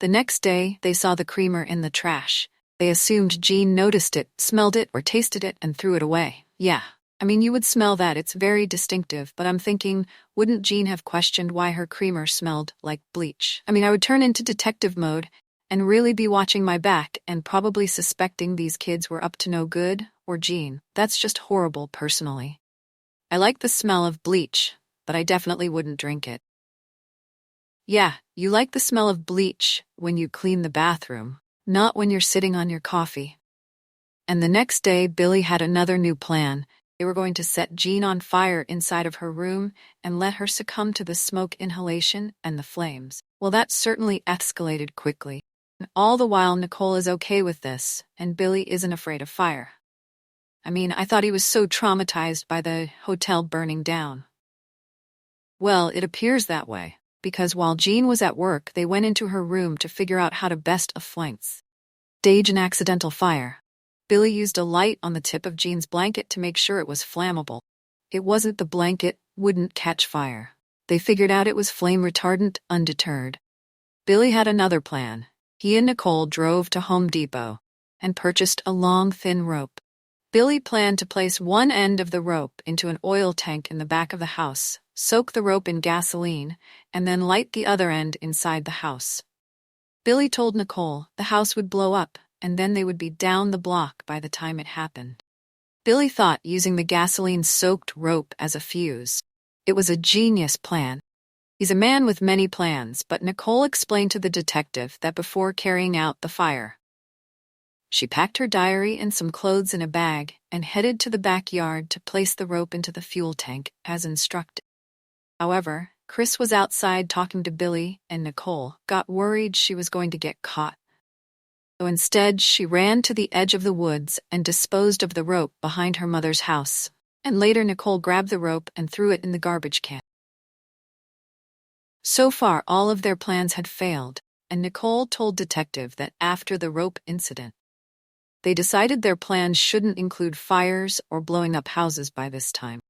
The next day, they saw the creamer in the trash. They assumed Jeanne noticed it, smelled it, or tasted it and threw it away. Yeah. I mean, you would smell that, it's very distinctive, but I'm thinking, wouldn't Jeanne have questioned why her creamer smelled like bleach? I mean, I would turn into detective mode and really be watching my back and probably suspecting these kids were up to no good, or Jeanne. That's just horrible, personally. I like the smell of bleach, but I definitely wouldn't drink it. Yeah, you like the smell of bleach when you clean the bathroom, not when you're sitting on your coffee. And the next day, Billy had another new plan. They were going to set Jeanne on fire inside of her room and let her succumb to the smoke inhalation and the flames. Well, that certainly escalated quickly. And all the while, Nicole is okay with this, and Billy isn't afraid of fire. I mean, I thought he was so traumatized by the hotel burning down. Well, it appears that way, because while Jeanne was at work, they went into her room to figure out how to best stage an accidental fire. Billy used a light on the tip of Jeanne's blanket to make sure it was flammable. It wasn't the blanket, wouldn't catch fire. They figured out it was flame retardant, undeterred. Billy had another plan. He and Nicole drove to Home Depot and purchased a long, thin rope. Billy planned to place one end of the rope into an oil tank in the back of the house, soak the rope in gasoline, and then light the other end inside the house. Billy told Nicole the house would blow up, and then they would be down the block by the time it happened. Billy thought using the gasoline-soaked rope as a fuse. It was a genius plan. He's a man with many plans, but Nicole explained to the detective that before carrying out the fire, she packed her diary and some clothes in a bag and headed to the backyard to place the rope into the fuel tank, as instructed. However, Chris was outside talking to Billy, and Nicole got worried she was going to get caught. So instead, she ran to the edge of the woods and disposed of the rope behind her mother's house. And later, Nicole grabbed the rope and threw it in the garbage can. So far, all of their plans had failed, and Nicole told detective that after the rope incident, they decided their plans shouldn't include fires or blowing up houses by this time.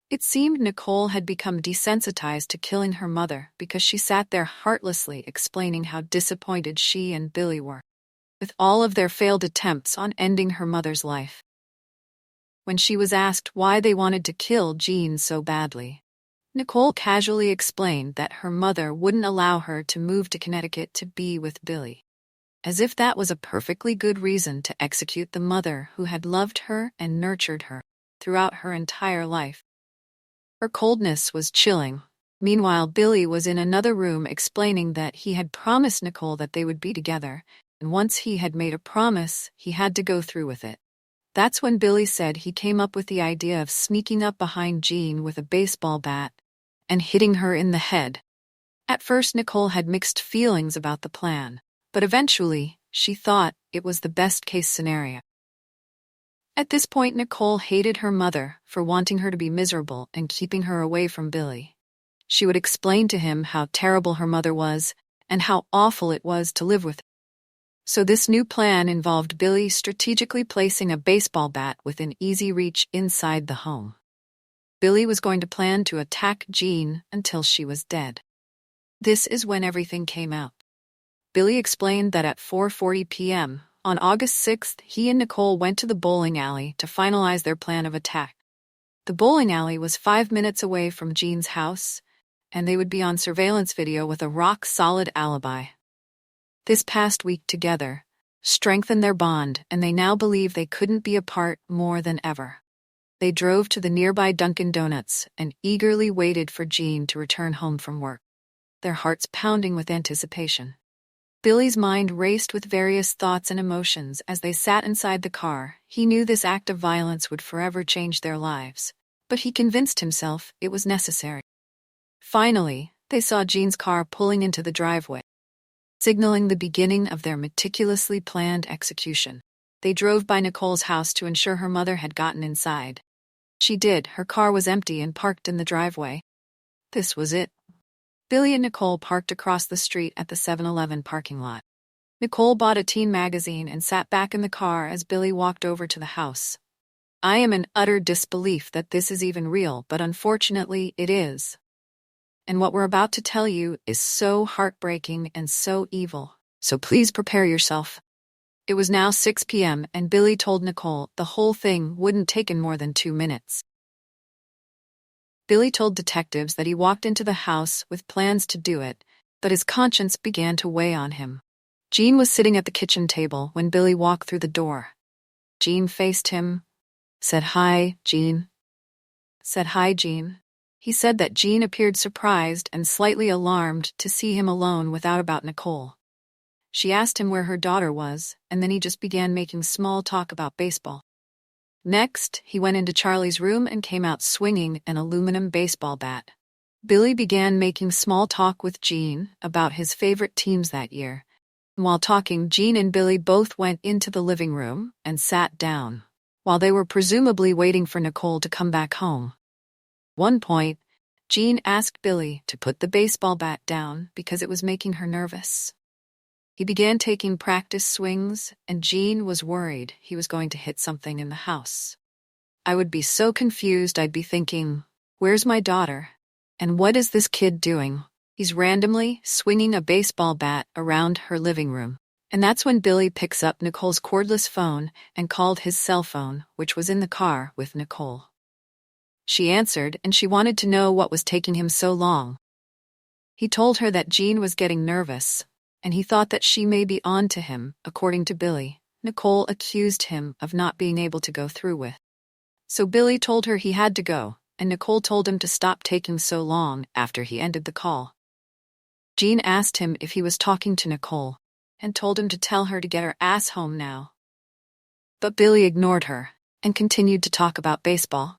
It seemed Nicole had become desensitized to killing her mother because she sat there heartlessly explaining how disappointed she and Billy were with all of their failed attempts on ending her mother's life. When she was asked why they wanted to kill Jeanne so badly, Nicole casually explained that her mother wouldn't allow her to move to Connecticut to be with Billy, as if that was a perfectly good reason to execute the mother who had loved her and nurtured her throughout her entire life. Her coldness was chilling. Meanwhile, Billy was in another room explaining that he had promised Nicole that they would be together, and once he had made a promise, he had to go through with it. That's when Billy said he came up with the idea of sneaking up behind Jeanne with a baseball bat and hitting her in the head. At first, Nicole had mixed feelings about the plan, but eventually, she thought it was the best-case scenario. At this point, Nicole hated her mother for wanting her to be miserable and keeping her away from Billy. She would explain to him how terrible her mother was and how awful it was to live with her. So this new plan involved Billy strategically placing a baseball bat within easy reach inside the home. Billy was going to plan to attack Jeanne until she was dead. This is when everything came out. Billy explained that at 4:40 p.m., on August 6th, he and Nicole went to the bowling alley to finalize their plan of attack. The bowling alley was 5 minutes away from Jeanne's house, and they would be on surveillance video with a rock-solid alibi. This past week together strengthened their bond, and they now believe they couldn't be apart more than ever. They drove to the nearby Dunkin' Donuts and eagerly waited for Jeanne to return home from work, their hearts pounding with anticipation. Billy's mind raced with various thoughts and emotions as they sat inside the car. He knew this act of violence would forever change their lives, but he convinced himself it was necessary. Finally, they saw Jeanne's car pulling into the driveway, signaling the beginning of their meticulously planned execution. They drove by Nicole's house to ensure her mother had gotten inside. She did. Her car was empty and parked in the driveway. This was it. Billy and Nicole parked across the street at the 7-Eleven parking lot. Nicole bought a teen magazine and sat back in the car as Billy walked over to the house. I am in utter disbelief that this is even real, but unfortunately it is. And what we're about to tell you is so heartbreaking and so evil, so please prepare yourself. It was now 6 p.m. and Billy told Nicole the whole thing wouldn't take more than 2 minutes. Billy told detectives that he walked into the house with plans to do it, but his conscience began to weigh on him. Jeanne was sitting at the kitchen table when Billy walked through the door. Jeanne faced him, said, "Hi, Jeanne." Said, "Hi, Jeanne." He said that Jeanne appeared surprised and slightly alarmed to see him alone without about Nicole. She asked him where her daughter was, and then he just began making small talk about baseball. Next, he went into Charlie's room and came out swinging an aluminum baseball bat. Billy began making small talk with Jeanne about his favorite teams that year. While talking, Jeanne and Billy both went into the living room and sat down, while they were presumably waiting for Nicole to come back home. One point, Jeanne asked Billy to put the baseball bat down because it was making her nervous. He began taking practice swings, and Jeanne was worried he was going to hit something in the house. I would be so confused, I'd be thinking, where's my daughter? And what is this kid doing? He's randomly swinging a baseball bat around her living room. And that's when Billy picks up Nicole's cordless phone and called his cell phone, which was in the car with Nicole. She answered, and she wanted to know what was taking him so long. He told her that Jeanne was getting nervous, and he thought that she may be on to him, according to Billy. Nicole accused him of not being able to go through with. So Billy told her he had to go, and Nicole told him to stop taking so long after he ended the call. Jeanne asked him if he was talking to Nicole, and told him to tell her to get her ass home now. But Billy ignored her, and continued to talk about baseball.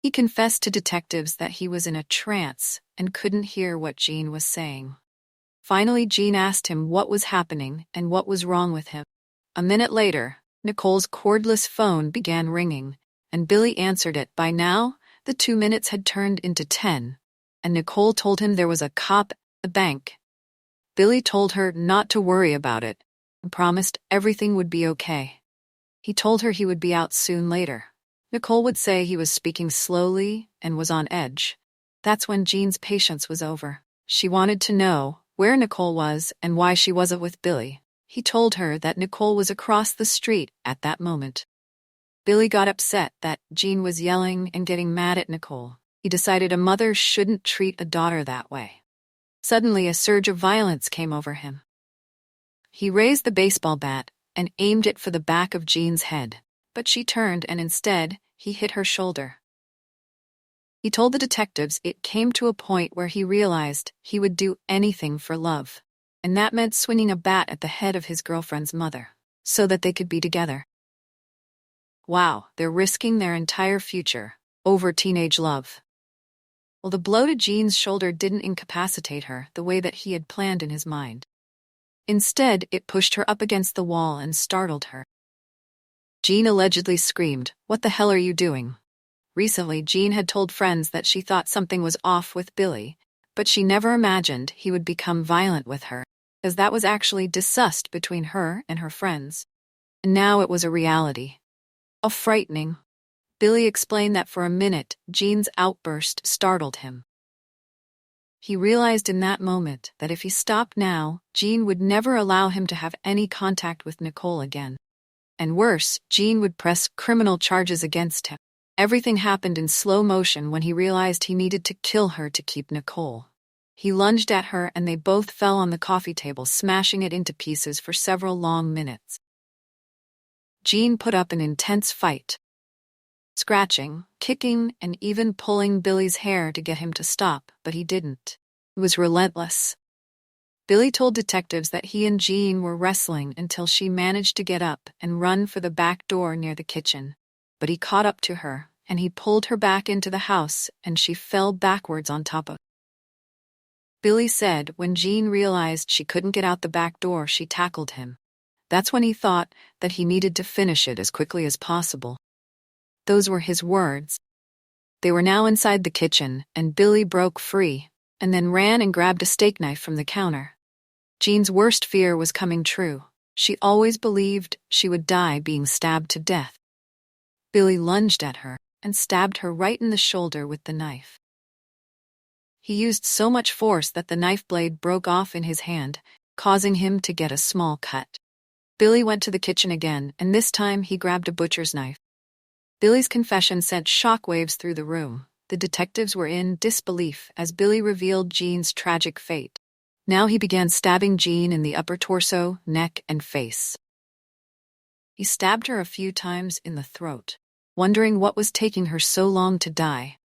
He confessed to detectives that he was in a trance and couldn't hear what Jeanne was saying. Finally, Jeanne asked him what was happening and what was wrong with him. A minute later, Nicole's cordless phone began ringing, and Billy answered it. By now, the 2 minutes had turned into 10, and Nicole told him there was a cop at the bank. Billy told her not to worry about it and promised everything would be okay. He told her he would be out soon later. Nicole would say he was speaking slowly and was on edge. That's when Jeanne's patience was over. She wanted to know where Nicole was and why she wasn't with Billy. He told her that Nicole was across the street at that moment. Billy got upset that Jeanne was yelling and getting mad at Nicole. He decided a mother shouldn't treat a daughter that way. Suddenly, a surge of violence came over him. He raised the baseball bat and aimed it for the back of Jeanne's head, but she turned and instead, he hit her shoulder. He told the detectives it came to a point where he realized he would do anything for love, and that meant swinging a bat at the head of his girlfriend's mother, so that they could be together. Wow, they're risking their entire future over teenage love. Well, the blow to Jeanne's shoulder didn't incapacitate her the way that he had planned in his mind. Instead, it pushed her up against the wall and startled her. Jeanne allegedly screamed, "What the hell are you doing?" Recently, Jeanne had told friends that she thought something was off with Billy, but she never imagined he would become violent with her, as that was actually discussed between her and her friends. And now it was a reality. Oh, frightening. Billy explained that for a minute, Jeanne's outburst startled him. He realized in that moment that if he stopped now, Jeanne would never allow him to have any contact with Nicole again. And worse, Jeanne would press criminal charges against him. Everything happened in slow motion when he realized he needed to kill her to keep Nicole. He lunged at her and they both fell on the coffee table, smashing it into pieces for several long minutes. Jeanne put up an intense fight, scratching, kicking, and even pulling Billy's hair to get him to stop, but he didn't. It was relentless. Billy told detectives that he and Jeanne were wrestling until she managed to get up and run for the back door near the kitchen. But he caught up to her, and he pulled her back into the house, and she fell backwards on top of him. Billy said when Jeanne realized she couldn't get out the back door, she tackled him. That's when he thought that he needed to finish it as quickly as possible. Those were his words. They were now inside the kitchen, and Billy broke free, and then ran and grabbed a steak knife from the counter. Jeanne's worst fear was coming true. She always believed she would die being stabbed to death. Billy lunged at her and stabbed her right in the shoulder with the knife. He used so much force that the knife blade broke off in his hand, causing him to get a small cut. Billy went to the kitchen again, and this time he grabbed a butcher's knife. Billy's confession sent shockwaves through the room. The detectives were in disbelief as Billy revealed Jeanne's tragic fate. Now he began stabbing Jeanne in the upper torso, neck, and face. He stabbed her a few times in the throat, wondering what was taking her so long to die.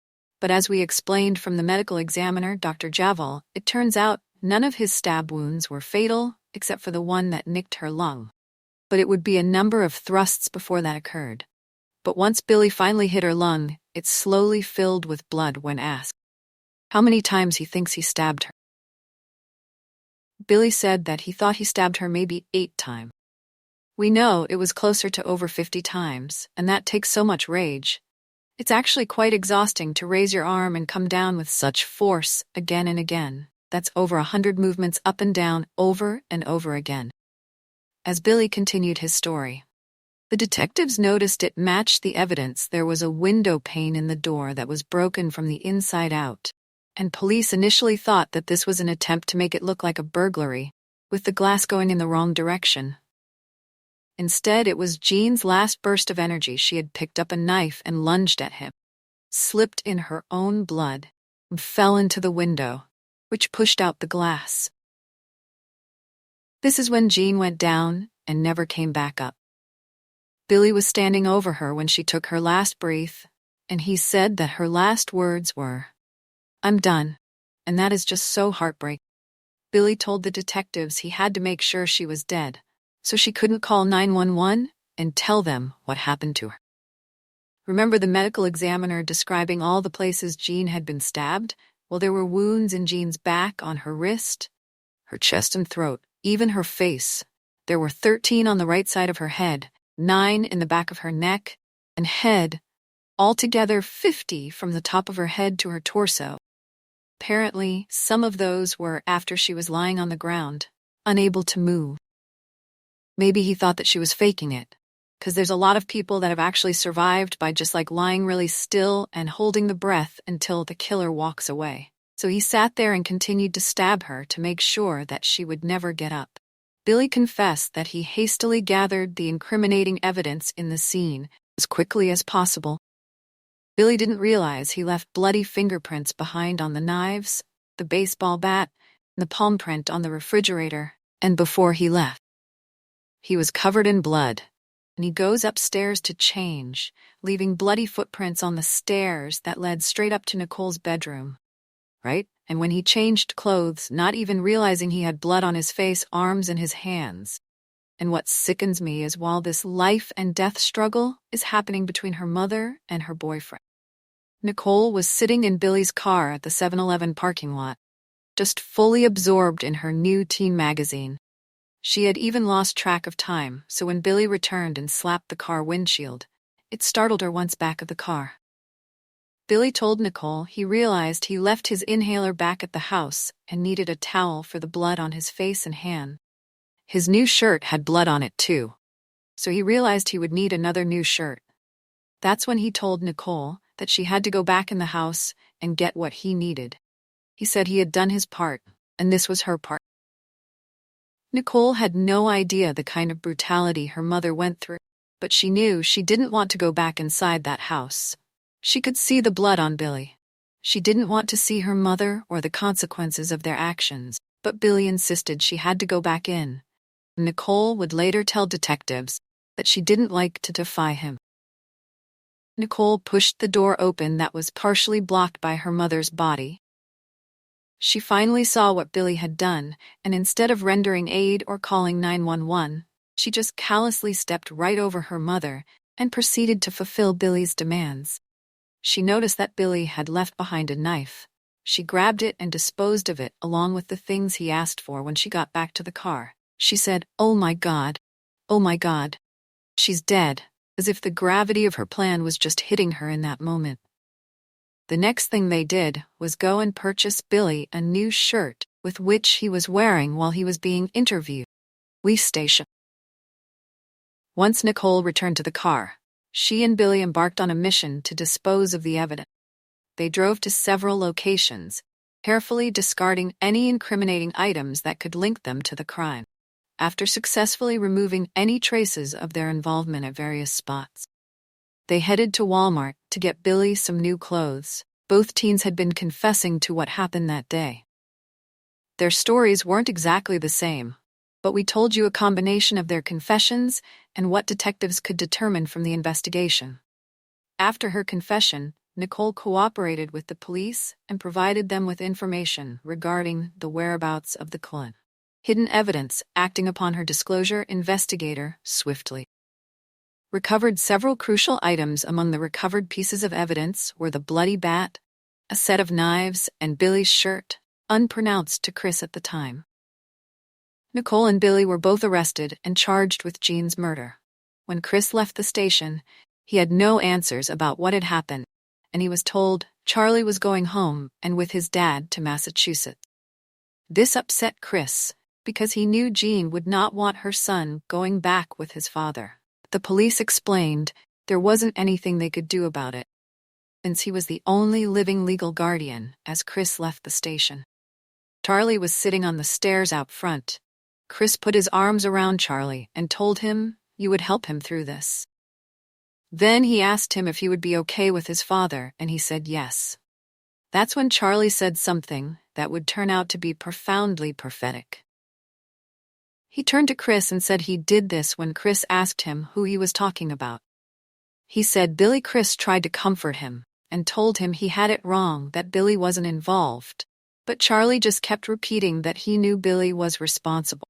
But as we explained from the medical examiner, Dr. Javal, it turns out none of his stab wounds were fatal, except for the one that nicked her lung. But it would be a number of thrusts before that occurred. But once Billy finally hit her lung, it slowly filled with blood when asked how many times he thinks he stabbed her. Billy said that he thought he stabbed her maybe 8 times. We know it was closer to over 50 times, and that takes so much rage. It's actually quite exhausting to raise your arm and come down with such force again and again. That's over 100 movements up and down over and over again. As Billy continued his story, the detectives noticed it matched the evidence. There was a window pane in the door that was broken from the inside out, and police initially thought that this was an attempt to make it look like a burglary, with the glass going in the wrong direction. Instead, it was Jeanne's last burst of energy. She had picked up a knife and lunged at him, slipped in her own blood, and fell into the window, which pushed out the glass. This is when Jeanne went down and never came back up. Billy was standing over her when she took her last breath, and he said that her last words were, "I'm done," and that is just so heartbreaking. Billy told the detectives he had to make sure she was dead, so she couldn't call 911 and tell them what happened to her. Remember the medical examiner describing all the places Jeanne had been stabbed? Well, there were wounds in Jeanne's back, on her wrist, her chest and throat, even her face. There were 13 on the right side of her head, 9 in the back of her neck and head, altogether 50 from the top of her head to her torso. Apparently, some of those were after she was lying on the ground, unable to move. Maybe he thought that she was faking it, because there's a lot of people that have actually survived by just lying really still and holding the breath until the killer walks away. So he sat there and continued to stab her to make sure that she would never get up. Billy confessed that he hastily gathered the incriminating evidence in the scene as quickly as possible. Billy didn't realize he left bloody fingerprints behind on the knives, the baseball bat, and the palm print on the refrigerator, and before he left, he was covered in blood, and he goes upstairs to change, leaving bloody footprints on the stairs that led straight up to Nicole's bedroom. Right? And when he changed clothes, not even realizing he had blood on his face, arms, and his hands. And what sickens me is while this life and death struggle is happening between her mother and her boyfriend, Nicole was sitting in Billy's car at the 7-Eleven parking lot, just fully absorbed in her new teen magazine. She had even lost track of time, so when Billy returned and slapped the car windshield, it startled her once back of the car. Billy told Nicole he realized he left his inhaler back at the house and needed a towel for the blood on his face and hand. His new shirt had blood on it too, so he realized he would need another new shirt. That's when he told Nicole that she had to go back in the house and get what he needed. He said he had done his part, and this was her part. Nicole had no idea the kind of brutality her mother went through, but she knew she didn't want to go back inside that house. She could see the blood on Billy. She didn't want to see her mother or the consequences of their actions, but Billy insisted she had to go back in. Nicole would later tell detectives that she didn't like to defy him. Nicole pushed the door open that was partially blocked by her mother's body. She finally saw what Billy had done, and instead of rendering aid or calling 911, she just callously stepped right over her mother and proceeded to fulfill Billy's demands. She noticed that Billy had left behind a knife. She grabbed it and disposed of it along with the things he asked for when she got back to the car. She said, "Oh my God. Oh my God. She's dead," as if the gravity of her plan was just hitting her in that moment. The next thing they did was go and purchase Billy a new shirt with which he was wearing while he was being interviewed. We station. Once Nicole returned to the car, she and Billy embarked on a mission to dispose of the evidence. They drove to several locations, carefully discarding any incriminating items that could link them to the crime, after successfully removing any traces of their involvement at various spots. They headed to Walmart to get Billy some new clothes. Both teens had been confessing to what happened that day. Their stories weren't exactly the same, but we told you a combination of their confessions and what detectives could determine from the investigation. After her confession, Nicole cooperated with the police and provided them with information regarding the whereabouts of the clan. Hidden evidence, acting upon her disclosure, investigator swiftly recovered several crucial items. Among the recovered pieces of evidence were the bloody bat, a set of knives, and Billy's shirt, unpronounced to Chris at the time. Nicole and Billy were both arrested and charged with Jean's murder. When Chris left the station, he had no answers about what had happened, and he was told Charlie was going home and with his dad to Massachusetts. This upset Chris, because he knew Jeanne would not want her son going back with his father. The police explained there wasn't anything they could do about it, since he was the only living legal guardian as Chris left the station. Charlie was sitting on the stairs out front. Chris put his arms around Charlie and told him you would help him through this. Then he asked him if he would be okay with his father, and he said yes. That's when Charlie said something that would turn out to be profoundly prophetic. He turned to Chris and said he did this when Chris asked him who he was talking about. He said Billy. Chris tried to comfort him and told him he had it wrong, that Billy wasn't involved, but Charlie just kept repeating that he knew Billy was responsible.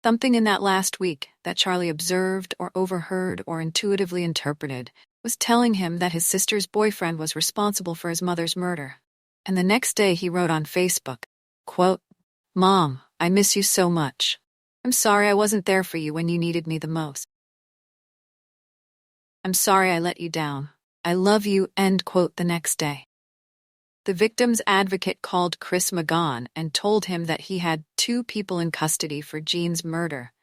Something in that last week that Charlie observed or overheard or intuitively interpreted was telling him that his sister's boyfriend was responsible for his mother's murder. And the next day he wrote on Facebook, quote, "Mom, I miss you so much. I'm sorry I wasn't there for you when you needed me the most. I'm sorry I let you down. I love you," end quote. The next day, the victim's advocate called Chris McGaughan and told him that he had 2 people in custody for Jean's murder,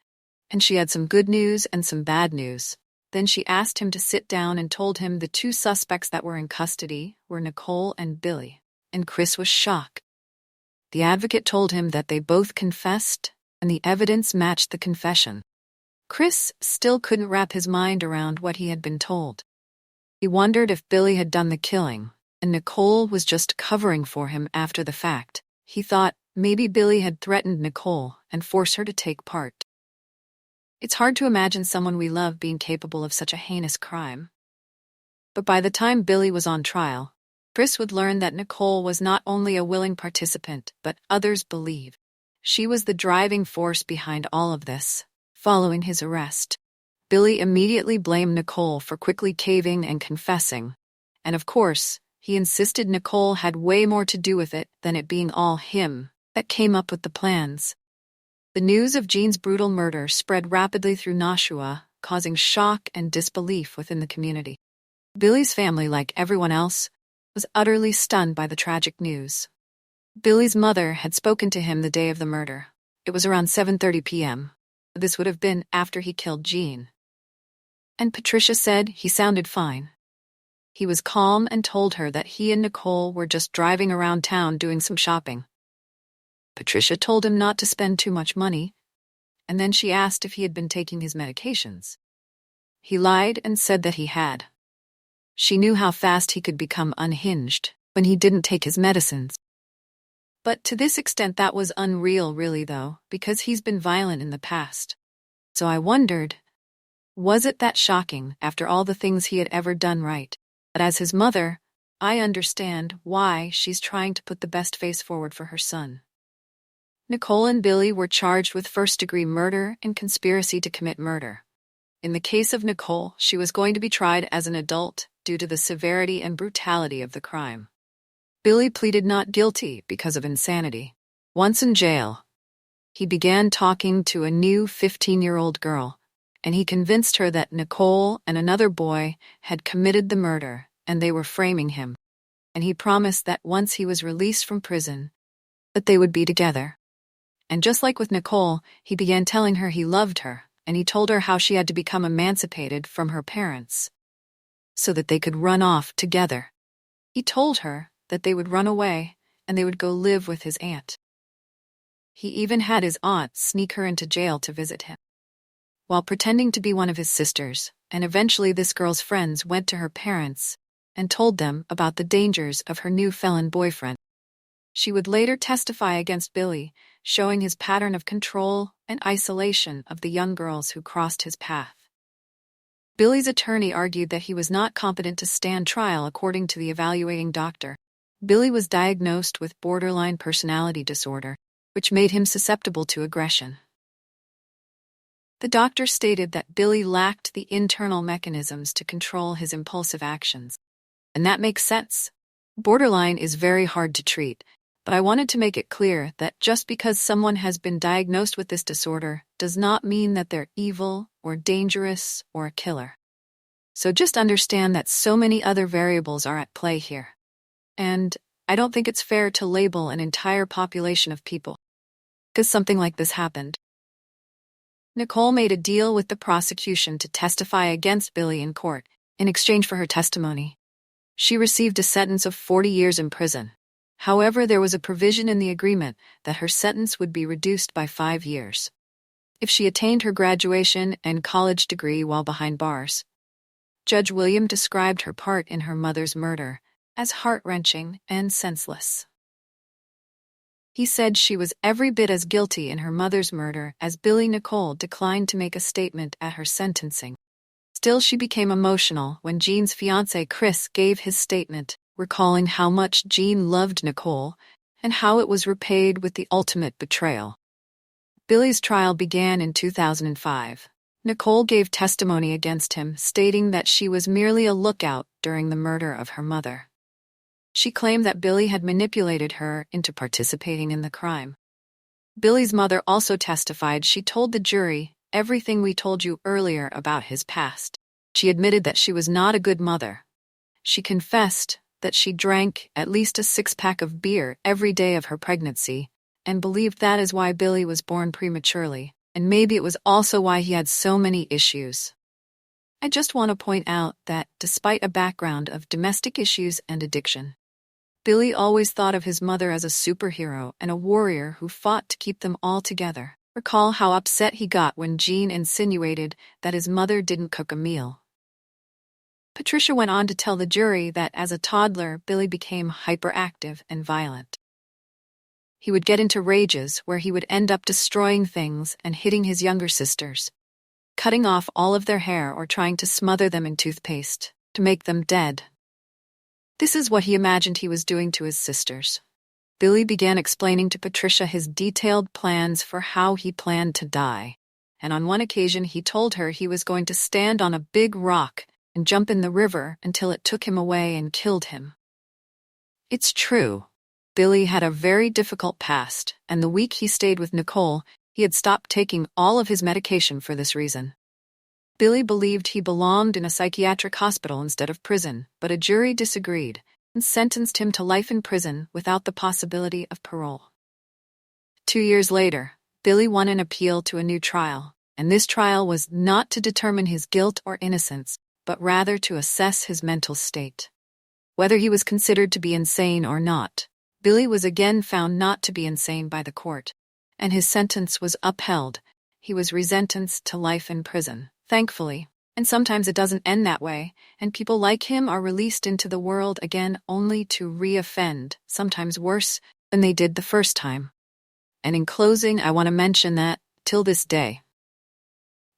and she had some good news and some bad news. Then she asked him to sit down and told him the 2 suspects that were in custody were Nicole and Billy, and Chris was shocked. The advocate told him that they both confessed, and the evidence matched the confession. Chris still couldn't wrap his mind around what he had been told. He wondered if Billy had done the killing, and Nicole was just covering for him after the fact. He thought maybe Billy had threatened Nicole and forced her to take part. It's hard to imagine someone we love being capable of such a heinous crime. But by the time Billy was on trial, Chris would learn that Nicole was not only a willing participant, but others believe she was the driving force behind all of this. Following his arrest, Billy immediately blamed Nicole for quickly caving and confessing, and of course, he insisted Nicole had way more to do with it than it being all him that came up with the plans. The news of Jean's brutal murder spread rapidly through Nashua, causing shock and disbelief within the community. Billy's family, like everyone else, was utterly stunned by the tragic news. Billy's mother had spoken to him the day of the murder. It was around 7:30 p.m. This would have been after he killed Jeanne. And Patricia said he sounded fine. He was calm and told her that he and Nicole were just driving around town doing some shopping. Patricia told him not to spend too much money, and then she asked if he had been taking his medications. He lied and said that he had. She knew how fast he could become unhinged when he didn't take his medicines. But to this extent that was unreal really though, because he's been violent in the past. So I wondered, was it that shocking after all the things he had ever done right? But as his mother, I understand why she's trying to put the best face forward for her son. Nicole and Billy were charged with first-degree murder and conspiracy to commit murder. In the case of Nicole, she was going to be tried as an adult due to the severity and brutality of the crime. Billy pleaded not guilty because of insanity. Once in jail, he began talking to a new 15-year-old girl, and he convinced her that Nicole and another boy had committed the murder, and they were framing him. And he promised that once he was released from prison, that they would be together. And just like with Nicole, he began telling her he loved her, and he told her how she had to become emancipated from her parents so that they could run off together. He told her that they would run away and they would go live with his aunt. He even had his aunt sneak her into jail to visit him, while pretending to be one of his sisters, and eventually this girl's friends went to her parents and told them about the dangers of her new felon boyfriend. She would later testify against Billy, showing his pattern of control and isolation of the young girls who crossed his path. Billy's attorney argued that he was not competent to stand trial according to the evaluating doctor. Billy was diagnosed with borderline personality disorder, which made him susceptible to aggression. The doctor stated that Billy lacked the internal mechanisms to control his impulsive actions. And that makes sense. Borderline is very hard to treat, but I wanted to make it clear that just because someone has been diagnosed with this disorder does not mean that they're evil or dangerous or a killer. So just understand that so many other variables are at play here. And I don't think it's fair to label an entire population of people because something like this happened. Nicole made a deal with the prosecution to testify against Billy in court in exchange for her testimony. She received a sentence of 40 years in prison. However, there was a provision in the agreement that her sentence would be reduced by 5 years if she attained her graduation and college degree while behind bars. Judge William described her part in her mother's murder as heart-wrenching and senseless. He said she was every bit as guilty in her mother's murder as Billy. Nicole declined to make a statement at her sentencing. Still, she became emotional when Jean's fiancé Chris gave his statement, recalling how much Jean loved Nicole and how it was repaid with the ultimate betrayal. Billy's trial began in 2005. Nicole gave testimony against him, stating that she was merely a lookout during the murder of her mother. She claimed that Billy had manipulated her into participating in the crime. Billy's mother also testified. She told the jury everything we told you earlier about his past. She admitted that she was not a good mother. She confessed that she drank at least a 6-pack of beer every day of her pregnancy and believed that is why Billy was born prematurely, and maybe it was also why he had so many issues. I just want to point out that despite a background of domestic issues and addiction, Billy always thought of his mother as a superhero and a warrior who fought to keep them all together. Recall how upset he got when Jean insinuated that his mother didn't cook a meal. Patricia went on to tell the jury that as a toddler, Billy became hyperactive and violent. He would get into rages where he would end up destroying things and hitting his younger sisters, cutting off all of their hair or trying to smother them in toothpaste to make them dead. This is what he imagined he was doing to his sisters. Billy began explaining to Patricia his detailed plans for how he planned to die, and on one occasion he told her he was going to stand on a big rock and jump in the river until it took him away and killed him. It's true. Billy had a very difficult past, and the week he stayed with Nicole, he had stopped taking all of his medication for this reason. Billy believed he belonged in a psychiatric hospital instead of prison, but a jury disagreed and sentenced him to life in prison without the possibility of parole. 2 years later, Billy won an appeal to a new trial, and this trial was not to determine his guilt or innocence, but rather to assess his mental state. Whether he was considered to be insane or not, Billy was again found not to be insane by the court, and his sentence was upheld. He was resentenced to life in prison. Thankfully, and sometimes it doesn't end that way, and people like him are released into the world again only to re-offend, sometimes worse than they did the first time. And in closing, I want to mention that, till this day,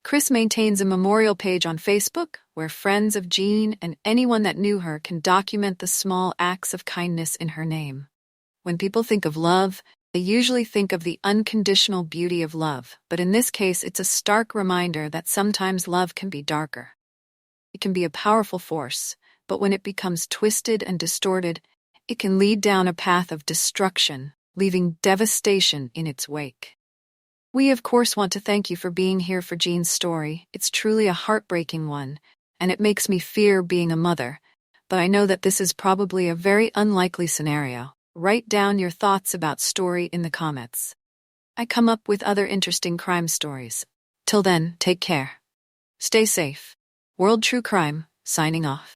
Chris maintains a memorial page on Facebook where friends of Jean and anyone that knew her can document the small acts of kindness in her name. When people think of love, they usually think of the unconditional beauty of love, but in this case it's a stark reminder that sometimes love can be darker. It can be a powerful force, but when it becomes twisted and distorted, it can lead down a path of destruction, leaving devastation in its wake. We of course want to thank you for being here for Jean's story. It's truly a heartbreaking one, and it makes me fear being a mother, but I know that this is probably a very unlikely scenario. Write down your thoughts about story in the comments. I come up with other interesting crime stories. Till then, take care. Stay safe. World True Crime, signing off.